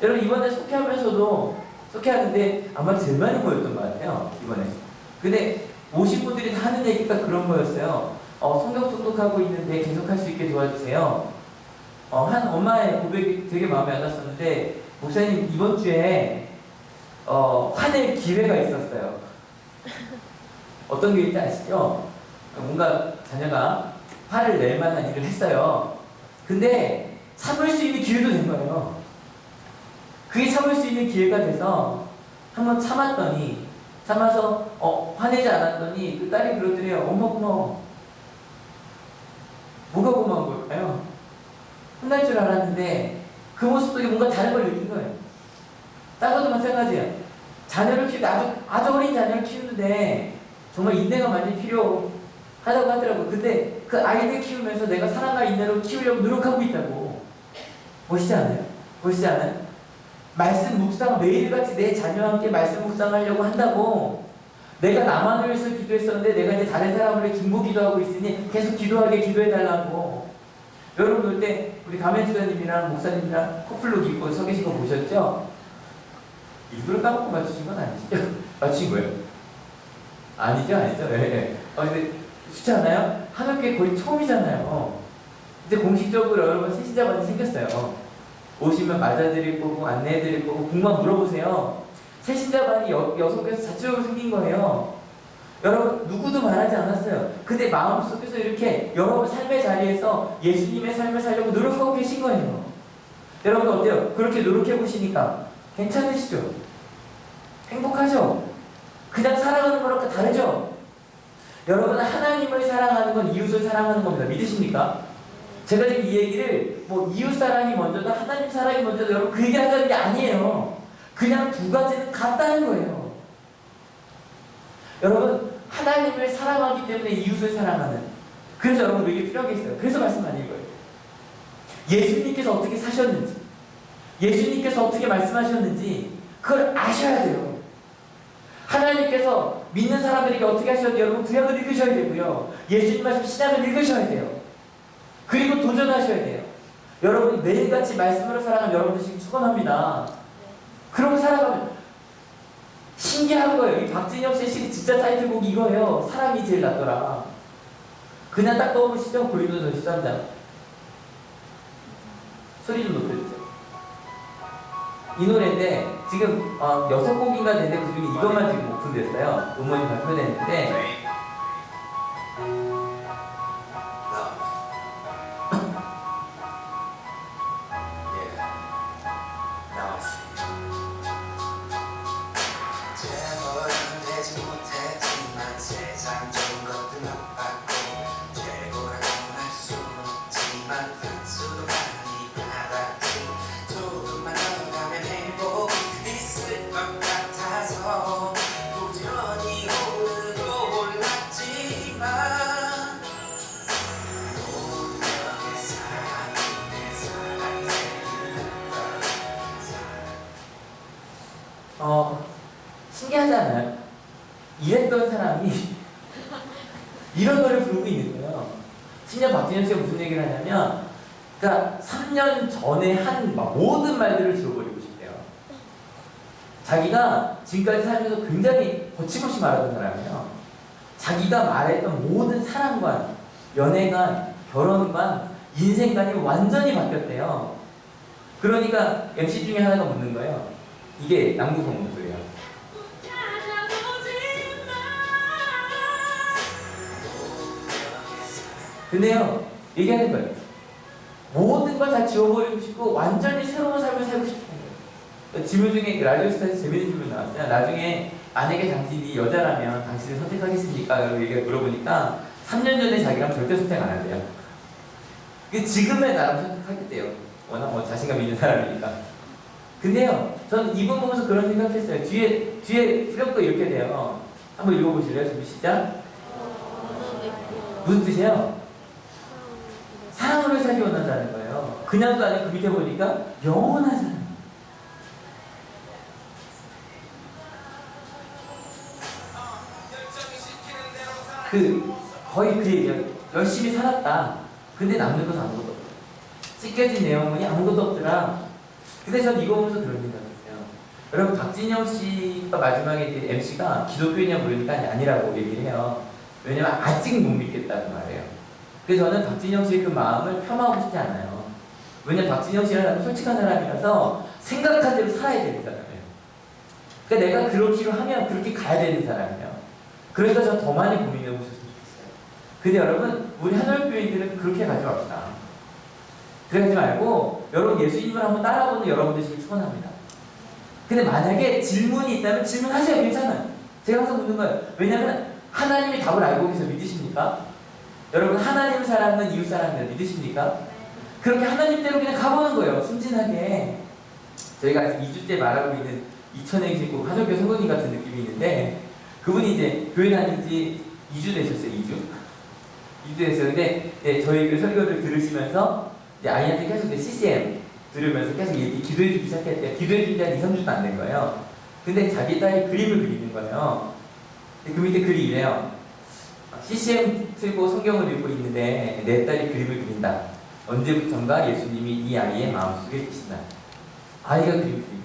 여러분 이번에 속회하는데 아마 제일 많이 모였던 것 같아요. 이번에. 근데 오신 분들이 다 하는 얘기가 그런 거였어요. 성경 똑똑하고 있는데 계속할 수 있게 도와주세요. 한 엄마의 고백이 되게 마음에 와닿았었는데 목사님 이번 주에 화낼 기회가 있었어요. 어떤 게 있는지 아시죠? 뭔가 자녀가 화를 낼 만한 일을 했어요. 근데 참을 수 있는 기회도 된 거예요. 그게 참을 수 있는 기회가 돼서 한번 참아서 화내지 않았더니 그 딸이 그러더래요. 엄마 고마워. 뭐가 고마운 걸까요? 혼날 줄 알았는데 그 모습 속에 뭔가 다른 걸 느낀 거예요. 딴 것도 마찬가지예요. 자녀를 키우는데 아주 어린 자녀를 키우는데 정말 인내가 많이 필요하다고 하더라고요. 근데 그 아이들 키우면서 내가 사랑과 인내로 키우려고 노력하고 있다고. 멋있지 않아요? 멋있지 않아요? 말씀 묵상 매일같이 내 자녀와 함께 말씀 묵상하려고 한다고. 내가 나만을 위해서 기도했었는데 내가 이제 다른 사람을 위해 중보 기도하고 있으니 계속 기도하게 기도해달라고. 여러분 올 때 우리 가멘투자님이랑 목사님이랑 커플룩 입고 서 계신 거 보셨죠? 일부러 까먹고 맞추신 건 아니시죠? 맞추신 거예요? 아니죠? 네. 근데 좋지 않아요? 한옥교회 거의 처음이잖아요. 이제 공식적으로 여러분 새신자반이 생겼어요. 오시면 맞아드릴 거고 안내해드릴 거고 궁만 물어보세요. 새신자반이 6개에서 자체적으로 생긴 거예요. 여러분 누구도 말하지 않았어요. 근데 마음속에서 이렇게 여러분 삶의 자리에서 예수님의 삶을 살려고 노력하고 계신 거예요. 여러분 어때요? 그렇게 노력해 보시니까 괜찮으시죠? 행복하죠? 그냥 살아가는 거랑 다르죠? 여러분 하나님을 사랑하는 건 이웃을 사랑하는 겁니다. 믿으십니까? 제가 지금 이 얘기를 이웃 사랑이 먼저다 하나님 사랑이 먼저다 여러분 그 얘기 하자는 게 아니에요. 그냥 두 가지는 같다는 거예요. 여러분 하나님을 사랑하기 때문에 이웃을 사랑하는. 그래서 여러분 우리에게 필요한 게 있어요. 그래서 말씀 안 읽어요. 예수님께서 어떻게 사셨는지 예수님께서 어떻게 말씀하셨는지 그걸 아셔야 돼요. 하나님께서 믿는 사람들에게 어떻게 하셨는지 여러분 구약을 읽으셔야 되고요. 예수님 말씀 신약을 읽으셔야 돼요. 그리고 도전하셔야 돼요. 여러분이 매일같이 말씀으로 살아가면 여러분들 지금 축원합니다. 그러고 살아가면 신기한 거예요. 이 박진영 씨의 시 진짜 타이틀곡이 이거예요. 사람이 제일 낫더라. 그냥 딱 떠오르시죠? 고린도서 13장. 소리 좀 높여주세요. 이 노래인데 지금 6곡인가 되는데 그중에 이것만 지금 오픈됐어요. 음원이 발표됐는데 이랬던 사람이 이런 노래를 부르고 있는 거예요. 심지어 박진영 씨가 무슨 얘기를 하냐면, 그러니까 3년 전에 한 모든 말들을 지워버리고 싶대요. 자기가 지금까지 살면서 굉장히 거침없이 말하던 사람이에요. 자기가 말했던 모든 사랑관, 연애관, 결혼관, 인생관이 완전히 바뀌었대요. 그러니까 MC 중에 하나가 묻는 거예요. 이게 남궁성 목소리예요. 근데요, 얘기하는 거예요. 모든 걸 다 지워버리고 싶고 완전히 새로운 삶을 살고 싶은 거예요. 질문 중에 라디오스타에서 재밌는 질문 나왔어요. 나중에 만약에 당신이 여자라면 당신을 선택하겠습니까? 라고 얘기를 물어보니까 3년 전에 자기랑 절대 선택 안 한대요. 지금의 나랑 선택하겠대요. 워낙 자신감 있는 사람이니까. 근데요, 저는 이분 보면서 그런 생각했어요. 뒤에 후렴도 이렇게 돼요. 한번 읽어보실래요? 준비 시작. 무슨 뜻이에요? 사랑으로 살기 원한다는 거예요. 그냥도 아니고 그 밑에 보니까 영원한 사랑. 거의 그 얘기예요. 열심히 살았다. 근데 남는 것은 아무것도 없다. 찢겨진 내용이 아무것도 없더라. 근데 전 이거 보면서 그런 생각했어요. 여러분, 박진영 씨가 마지막에 이제 MC가 기독교인이냐 물으니까 아니라고 얘기를 해요. 왜냐면 아직 못 믿겠다는 말이에요. 그래서 저는 박진영 씨의 그 마음을 폄하하고 싶지 않아요. 왜냐면 박진영 씨라는 사람은 솔직한 사람이라서 생각한 대로 살아야 되는 사람이에요. 그러니까 내가 그러기로 하면 그렇게 가야 되는 사람이에요. 그러니까 저 더 많이 고민해 보셨으면 좋겠어요. 근데 여러분, 우리 한올교인들은 그렇게 가지 맙시다. 그러지 말고 여러분 예수님을 한번 따라보는 여러분들 지금 축원합니다. 근데 만약에 질문이 있다면 질문하세요. 괜찮아요. 제가 항상 묻는 거예요. 왜냐면 하나님이 답을 알고 계셔. 믿으십니까? 여러분, 하나님 사랑은 이웃 사랑이라 믿으십니까? 그렇게 하나님대로 그냥 가보는 거예요. 순진하게. 저희가 2주째 말하고 있는 이천행 신고 한옥교 성도님 같은 느낌이 있는데, 그분이 이제 교회 다닌 지 2주 되셨어요. 2주 됐어요. 근데 저희 그 설교를 들으시면서 이제 아이한테 계속 CCM 들으면서 계속 기도해주기 시작했대요. 기도해준 지 한 2, 3주도 안 된 거예요. 근데 자기 딸이 그림을 그리는 거예요. 그 밑에 글이 이래요. CCM 틀고 성경을 읽고 있는데 내 딸이 그림을 그린다. 언제부턴가 예수님이 이 아이의 마음속에 계신다. 아이가 그림 그리고.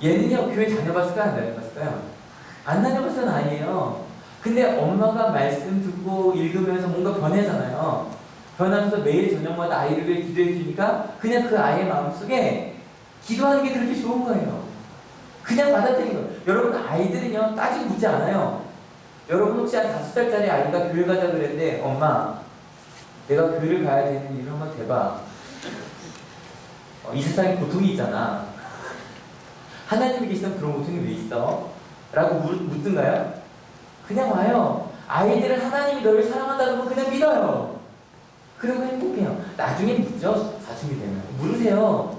얘는요, 교회 다녀봤을까요? 안 다녀봤을까요? 안 다녀봤던 아이예요. 근데 엄마가 말씀 듣고 읽으면서 뭔가 변하잖아요. 변하면서 매일 저녁마다 아이를 위해 기도해 주니까 그냥 그 아이의 마음속에 기도하는 게 그렇게 좋은 거예요. 그냥 받아들인 거예요. 여러분, 아이들은요, 따지고 묻지 않아요. 여러분, 혹시 한 5살짜리 아이가 교회 가자 그랬는데, 엄마, 내가 교회를 가야 되는 이유를 한번 대봐. 이 세상에 고통이 있잖아. 하나님이 계시다면 그런 고통이 왜 있어? 라고 묻든가요? 그냥 와요. 아이들은 하나님이 너를 사랑한다 그러면 그냥 믿어요. 그리고 행복해요. 나중에 묻죠. 사춘기 되면. 물으세요.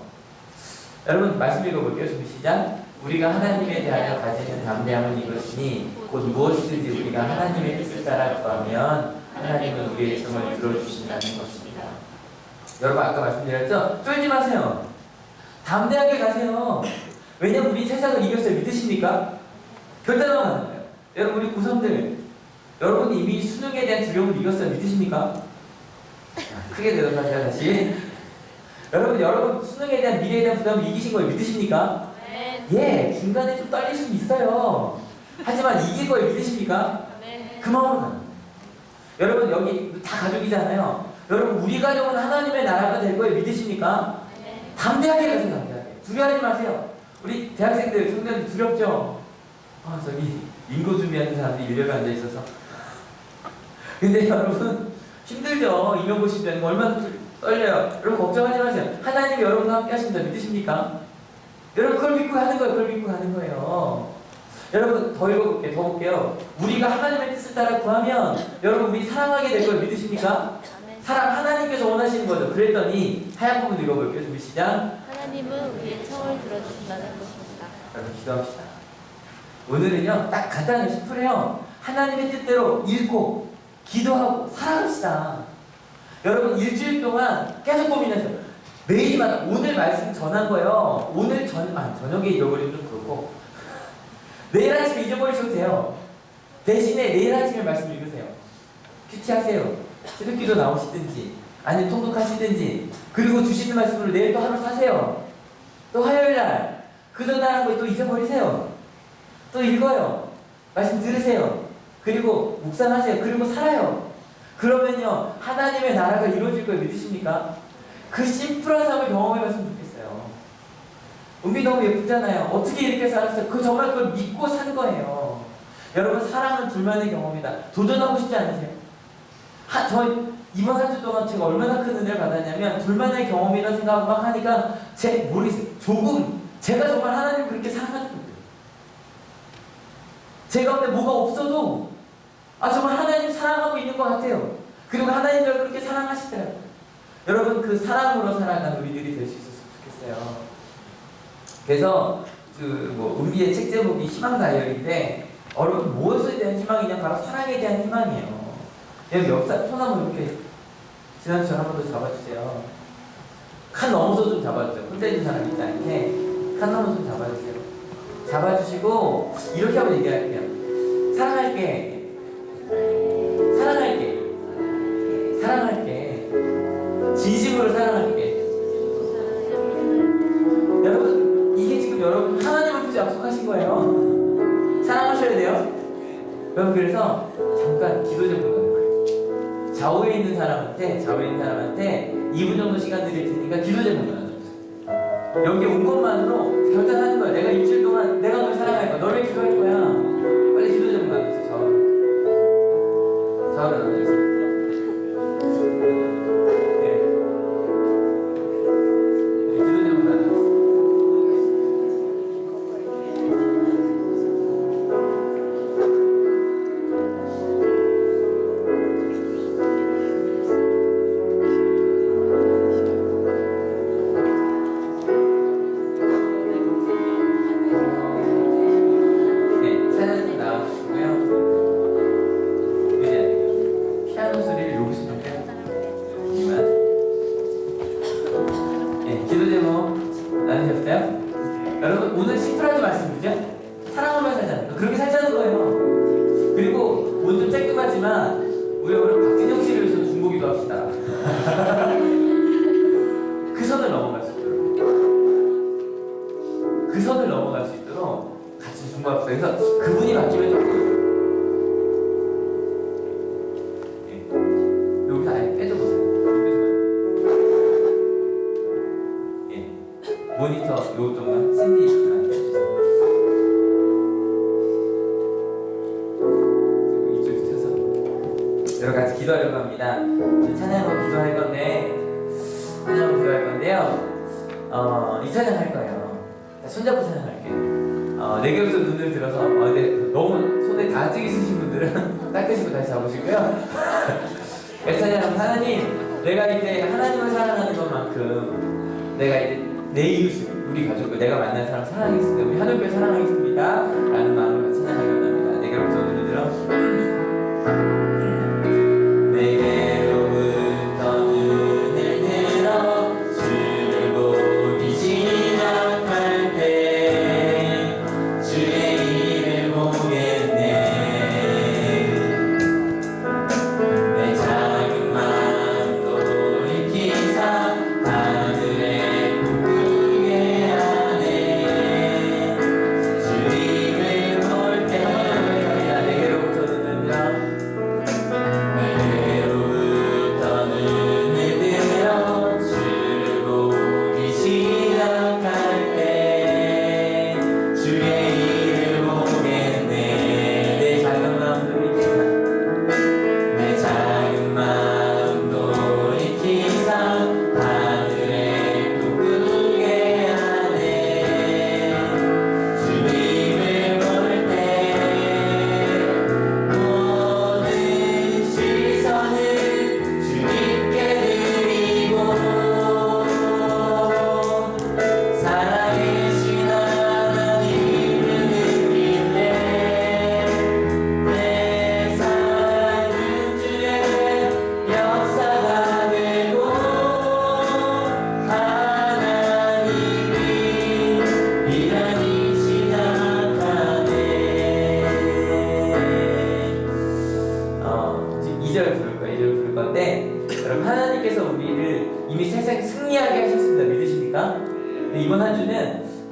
여러분, 말씀 읽어볼게요. 준비 시작. 우리가 하나님에 대하여 가지는 담대함은 이것이니 곧 무엇이든지 우리가 하나님의 뜻을 따라 구하면 하나님은 우리의 청을 들어주신다는 것입니다. 여러분, 아까 말씀드렸죠? 쫄지 마세요. 담대하게 가세요. 왜냐면 우리 세상을 이겼어요. 믿으십니까? 결단하면 하는 거예요. 여러분, 우리 고3들, 여러분이 이미 수능에 대한 두려움을 이겼어요. 믿으십니까? 크게 대답하세요. 다시. 여러분 수능에 대한 미래에 대한 부담을 이기신 걸 믿으십니까? 네. 예, 중간에 좀 떨릴 수는 있어요. 하지만 이길 걸 믿으십니까? 네. 그 마음으로 가는 거예요. 여러분, 여기 다 가족이잖아요. 여러분, 우리 가족은 하나님의 나라가 될 거예요. 믿으십니까? 네. 담대하게 가세요. 담대하게. 두려워하지 마세요. 우리 대학생들, 청년들 두렵죠? 저기 인고 준비하는 사람들이 일렬로 앉아있어서. 근데 여러분, 힘들죠? 임용고시 되는 거 얼마나 떨려요. 여러분, 걱정하지 마세요. 하나님이 여러분과 함께 하십니다. 믿으십니까? 여러분, 그걸 믿고 가는 거예요. 그걸 믿고 가는 거예요. 여러분, 더 읽어볼게요. 더 볼게요. 우리가 하나님의 뜻을 따라 구하면 여러분, 우리 사랑하게 될 걸 믿으십니까? 사랑 하나님께서 원하시는 거죠. 그랬더니 하얀 부분 읽어볼게요. 준비 시작. 하나님은 우리의 청을 들어주신다는 것입니다. 여러분, 기도합시다. 오늘은요, 딱 간단하게 심플해요. 하나님의 뜻대로 읽고 기도하고 살아갑시다. 여러분, 일주일 동안 계속 고민하세요. 매일마다 오늘 말씀 전한 거요. 오늘 저녁에 잃어버리면 좀 그렇고 내일 아침에 잊어버리셔도 돼요. 대신에 내일 아침에 말씀 읽으세요. 큐티하세요. 새벽기도 나오시든지 아니면 통독하시든지, 그리고 주시는 말씀으로 내일 또 하루 사세요. 또 화요일날 그 전날 한 거 또 잊어버리세요. 또 읽어요. 말씀 들으세요. 그리고 묵상하세요. 그리고 살아요. 그러면요 하나님의 나라가 이루어질 걸 믿으십니까? 그 심플한 삶을 경험해봤으면 좋겠어요. 은비 너무 예쁘잖아요. 어떻게 이렇게 살았어요? 그 정말 그걸 믿고 산 거예요. 여러분, 사랑은 둘만의 경험이다. 도전하고 싶지 않으세요? 이번 한 주 동안 제가 얼마나 큰 은혜를 받았냐면, 둘만의 경험이라 생각하고 막 하니까 모르겠어요. 조금 제가 정말 하나님을 그렇게 사랑하는 거예요. 제 가운데 뭐가 없어도 정말 하나님 사랑하고 있는 것 같아요. 그리고 하나님 저를 그렇게 사랑하시더라고요. 여러분, 그 사랑으로 살아가는 우리들이 될 수 있었으면 좋겠어요. 그래서 은비의 책 제목이 희망 다이어리인데, 여러분 무엇에 대한 희망이냐? 바로 사랑에 대한 희망이에요. 여기 옆사 손 한번 이렇게 지난주에 한 번 더 잡아주세요. 칸 넘어서 좀 잡아주세요. 혼자 있는 사람 있지 않게 칸 넘어서 좀 잡아주세요. 잡아주시고 이렇게 한번 얘기할게요. 사랑할게. 사랑할게. 사랑할게. 진심으로 사랑할게. 여러분, 이게 지금 여러분 하나님 앞에서 약속하신 거예요. 사랑하셔야 돼요. 여러분, 그래서 잠깐 기도 좀 보는 거예요. 좌우에 있는 사람한테 2분 정도 시간 드릴 테니까 기도 좀 보는 거예요. 여기 온 것만으로 결단하는 거야. 내가 일주일 동안 내가 널 사랑할 거야. 너를 기도할 거야. 빨리 기도 좀 나눠주세요. 좌우로 나눠주세요. 여러분, 오늘 심플하게 말씀드리죠? 사랑하며 살자는 거. 그렇게 살자는 거예요. 그리고 옷 좀 쬐끔하지만 우리 오늘 박진영 씨를 위해서 중보기도 합시다. 그 선을 넘어갈 수 있도록, 그 선을 넘어갈 수 있도록 같이 중보합시다. 그래서 그분이 바뀌면 조금 여기서 아예 빼줘보세요. 모니터 요쪽만 샌디만 해주세요. 그리고 이쪽 있어서 여러 가지 기도하려고 합니다. 찬양으로 기도할 건데요. 이 찬양 할 거예요. 손잡고 찬양할게요. 내 곁으로 눈을 들어서 근데 너무 손에 다지기 쓰신 분들은 닦으시고 다시 잡으시고요. 이 찬양은 하나님, 내가 이제 하나님을 사랑하는 것만큼 내가 이제 내 이웃을, 우리 가족을, 내가 만난 사람 사랑하겠습니다. 우리 하늘교회 사랑하겠습니다. 라는 마음으로 같이 찬양하려고 합니다. 내게로부터 눈을 들어. 내게로부터 눈을 들어 주를 보기 시작할 때 주의 일을 보겠네. 내 작은 마음 돌이키사 하늘에 주님을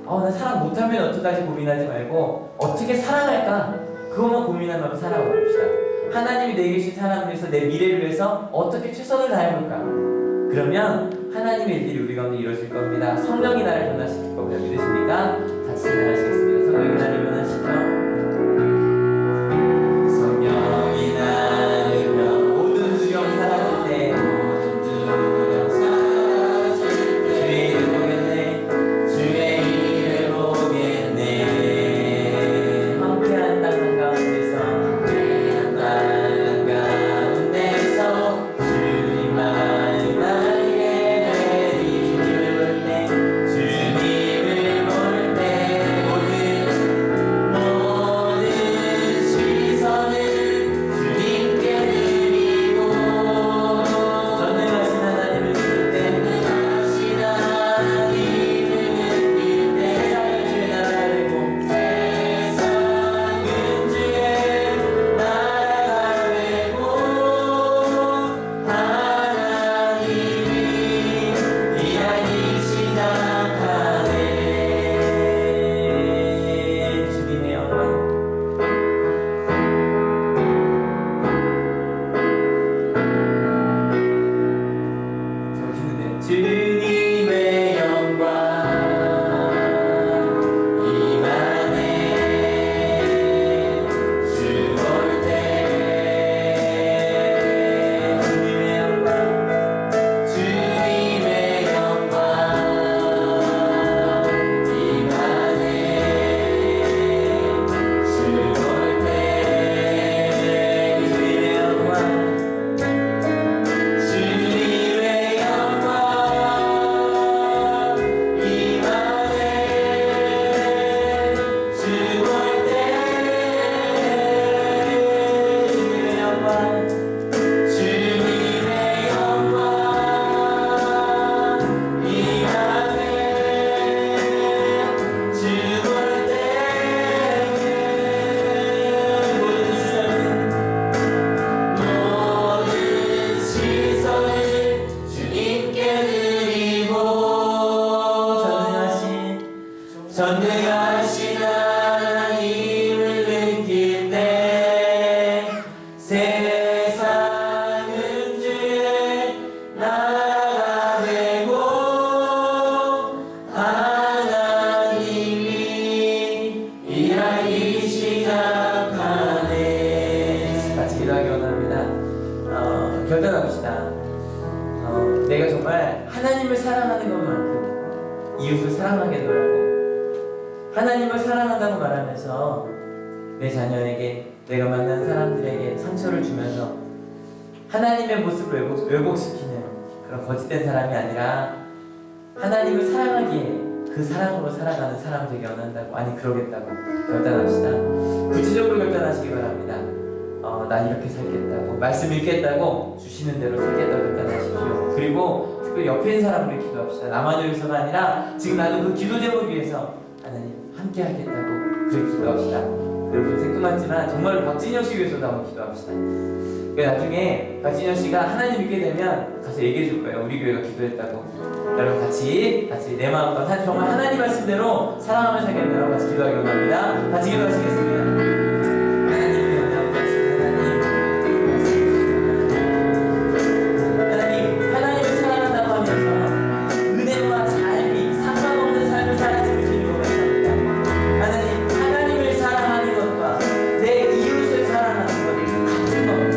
나 사랑 못하면 어떡하지 고민하지 말고 어떻게 사랑할까? 그것만 고민하면서 살아봅시다. 하나님이 내게 주신 사람을 위해서 내 미래를 위해서 어떻게 최선을 다해볼까? 그러면 하나님의 일들이 우리 가운데 이루어질 겁니다. 성령이 나를 변화시킬 겁니다. 믿으십니까? 같이 찬양하시겠습니다. 성령이 나를 변화시켜 성령이 나를 모든 두려움 사라질 때 주의 이름 보겠네 주의 이름 보겠네 함께한 땅 한가운데서 주님만 나에게 주님을 볼 때 모든 시선을 주님께 드리고 전능하신 하나님을 믿을 때 세상은 주의 나라가 되고 세상은 주의 나라가 되고 하나님이 일하기 시작하네. 주님의 영광 주님의 영광 임하네 주 볼 때 주님의 영광 주님의 영광 임하네 주 볼 때 주님의 영광 주님의 영광 임하네 주 볼 때 주님의 영광 주님의 영광 임하네 주 볼 때 모든 시선을 주님께 드리고 전능하신 하나님을 느낄 때 세상은 주의 나라가 되고 하나님이 일하기 시작하네. 같이 기도하기 원합니다. 결단합시다. 내가 정말 하나님을 사랑하는 것만큼 이웃을 사랑하겠노라고 하나님을 사랑한다고 말하면서 내 자녀에게 내가 만난 사람들에게 상처를 주면서 하나님의 모습을 왜곡시키는 그런 거짓된 사람이 아니라 하나님을 사랑하기에 그 사랑으로 살아가는 사람 되게 원한다고 아니 그러겠다고 결단합시다. 구체적으로 결단하시기 바랍니다. 난 이렇게 살겠다고 말씀 읽겠다고 주시는 대로 살겠다고 결단하십시오. 그리고 특별히 옆에 있는 사람을 기도합시다. 나만 위해서가 아니라 지금 나도 그 기도 제목 위해서 하나님 함께 하겠다고 그렇게 기도합시다. 여러분 생뚱맞지만 정말 박진영 씨 위해서도 한번 기도합시다. 나중에 박진영 씨가 하나님 믿게 되면 가서 얘기해 줄 거예요. 우리 교회가 기도했다고. 여러분 같이 내 마음과 정말 하나님 말씀대로 사랑하며 살겠다고 같이 기도하기 원합니다. 같이 기도하시겠습니다. 하나님을 사랑한다고 하면서 은혜와 삶이 상관없는 삶을 살았으면 주님을 원합니다. 하나님을 사랑하는 것과 내 이웃을 사랑하는 것 같은 겁니다.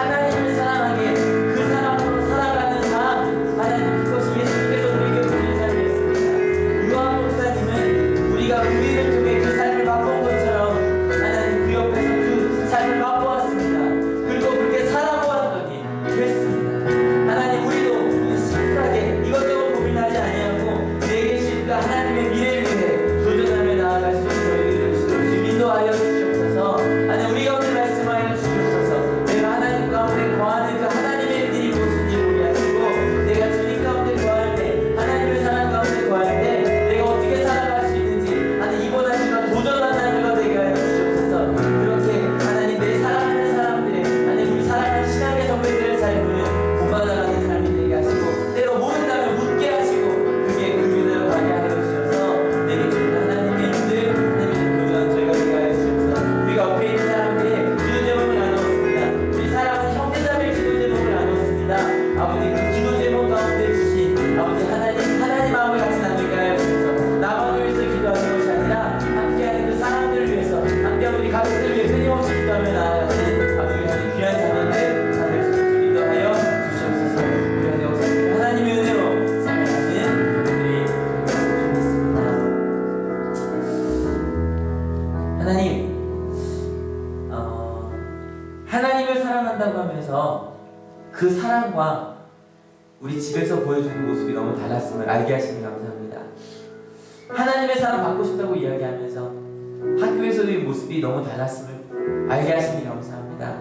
하나님을 사랑하기에 그 사랑으로 살아가는 삶 하나님 그것이 예수님께서 우리에게 보여준 삶이었습니다. 유한 목사님은 우리가 우리를 통해 그 삶을 맛본 것처럼 사랑한다고 하면서 그 사랑과 우리 집에서 보여주는 모습이 너무 달랐음을 알게 하시니 감사합니다. 하나님의 사랑 받고 싶다고 이야기하면서 학교에서의 모습이 너무 달랐음을 알게 하시니 감사합니다.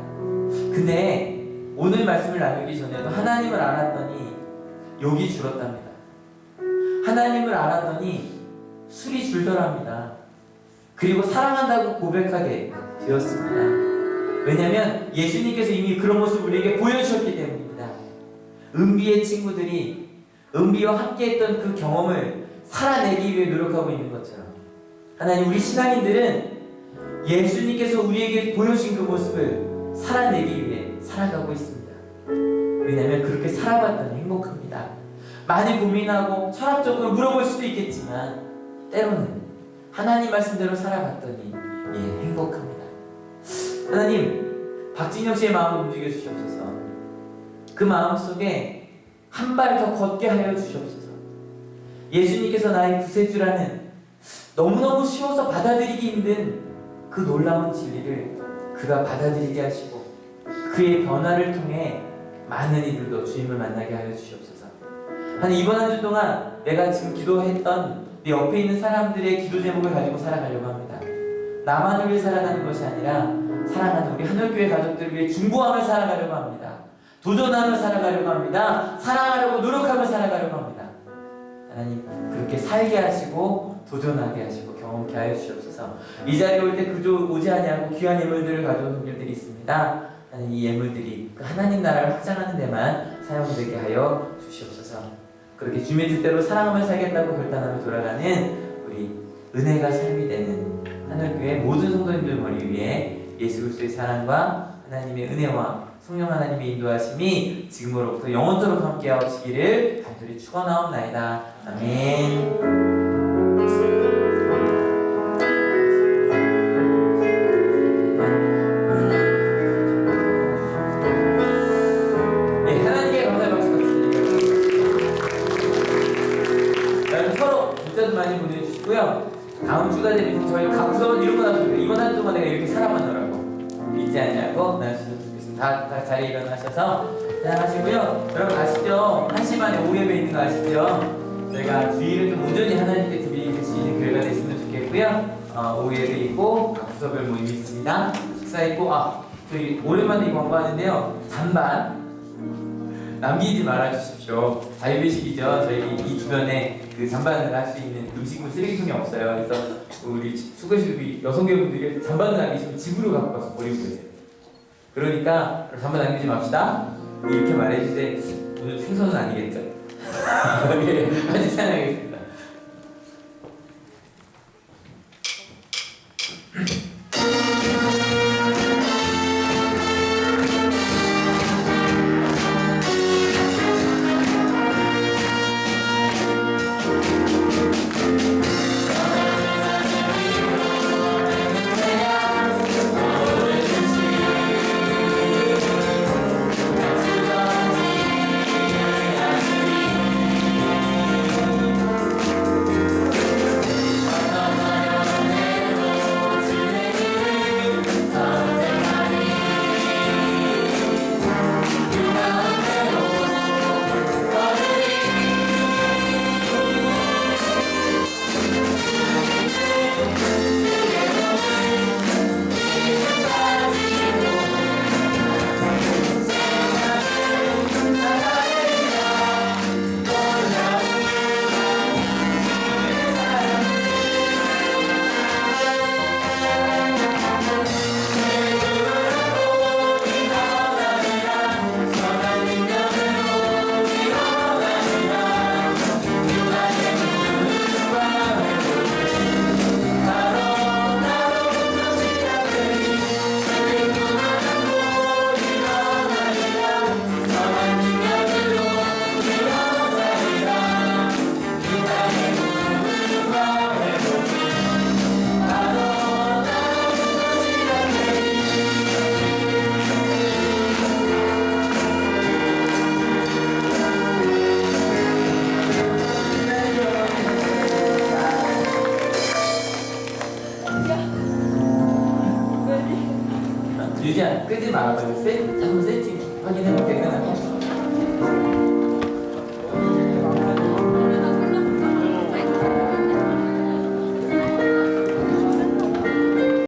근데 오늘 말씀을 나누기 전에도 하나님을 알았더니 욕이 줄었답니다. 하나님을 알았더니 술이 줄더랍니다. 그리고 사랑한다고 고백하게 되었습니다. 왜냐하면 예수님께서 이미 그런 모습을 우리에게 보여주셨기 때문입니다. 은비의 친구들이 은비와 함께했던 그 경험을 살아내기 위해 노력하고 있는 것처럼 하나님, 우리 신앙인들은 예수님께서 우리에게 보여주신 그 모습을 살아내기 위해 살아가고 있습니다. 왜냐하면 그렇게 살아봤더니 행복합니다. 많이 고민하고 철학적으로 물어볼 수도 있겠지만 때로는 하나님 말씀대로 살아봤더니 행복합니다. 하나님, 박진영 씨의 마음을 움직여 주시옵소서. 그 마음 속에 한 발 더 걷게 하여 주시옵소서. 예수님께서 나의 구세주라는 너무너무 쉬워서 받아들이기 힘든 그 놀라운 진리를 그가 받아들이게 하시고 그의 변화를 통해 많은 이들도 주님을 만나게 하여 주시옵소서. 하나님, 이번 한 주 동안 내가 지금 기도했던 내 옆에 있는 사람들의 기도 제목을 가지고 살아가려고 합니다. 나만을 위해 살아가는 것이 아니라 사랑하는 우리 하늘교회 가족들을 위해 중보하며 살아가려고 합니다. 도전하며 살아가려고 합니다. 사랑하려고 노력하며 살아가려고 합니다. 하나님, 그렇게 살게 하시고 도전하게 하시고 경험케 하여 주시옵소서. 이 자리에 올 때 그저 오지 아니하고 귀한 예물들을 가져온 분들이 있습니다. 하나님, 이 예물들이 그 하나님 나라를 확장하는 데만 사용되게 하여 주시옵소서. 그렇게 주님의 뜻대로 사랑하며 살겠다고 결단하며 돌아가는 우리 은혜가 삶이 되는 하늘교회 모든 성도님들 머리 위에 예수 그리스도의 사랑과 하나님의 은혜와 성령 하나님의 인도하심이 지금으로부터 영원토록 함께하시기를 간절히 축원하옵나이다. 아멘. 많이 보내주시고요. 다음 주가 되면 저희 각서 이런 거 나도 이번 한 주만 내가 이렇게 살아봤노라고 믿지 않냐고 나누시면 좋겠습니다. 다 자리에 일어나셔서 하시고요. 여러분 아시죠? 1시 반에 오후 예배 있는 거 아시죠? 저희가 주일을 좀 온전히 하나님께 드리는 수 있는 교회가 됐으면 좋겠고요. 오후 예배 있고 각서별 모임이 있습니다. 식사 있고 저희 오랜만에 광고하는데요. 잔반 남기지 말아 주십시오. 자유배식이죠. 저희 이 주변에 그 잔반을 할 수 있는 음식물 쓰레기통이 없어요. 그래서 우리 수고실 여성교분들이 잔반을 남기시면 집으로 갖고 가서 버리고 계세요. 그러니까 잔반 남기지 맙시다. 이렇게 말해주는데 오늘 충성은 아니겠죠? 네, 같이 찬양하겠습니다. 유지한 끄지 말아봐요. 한번 세팅 확인해볼게.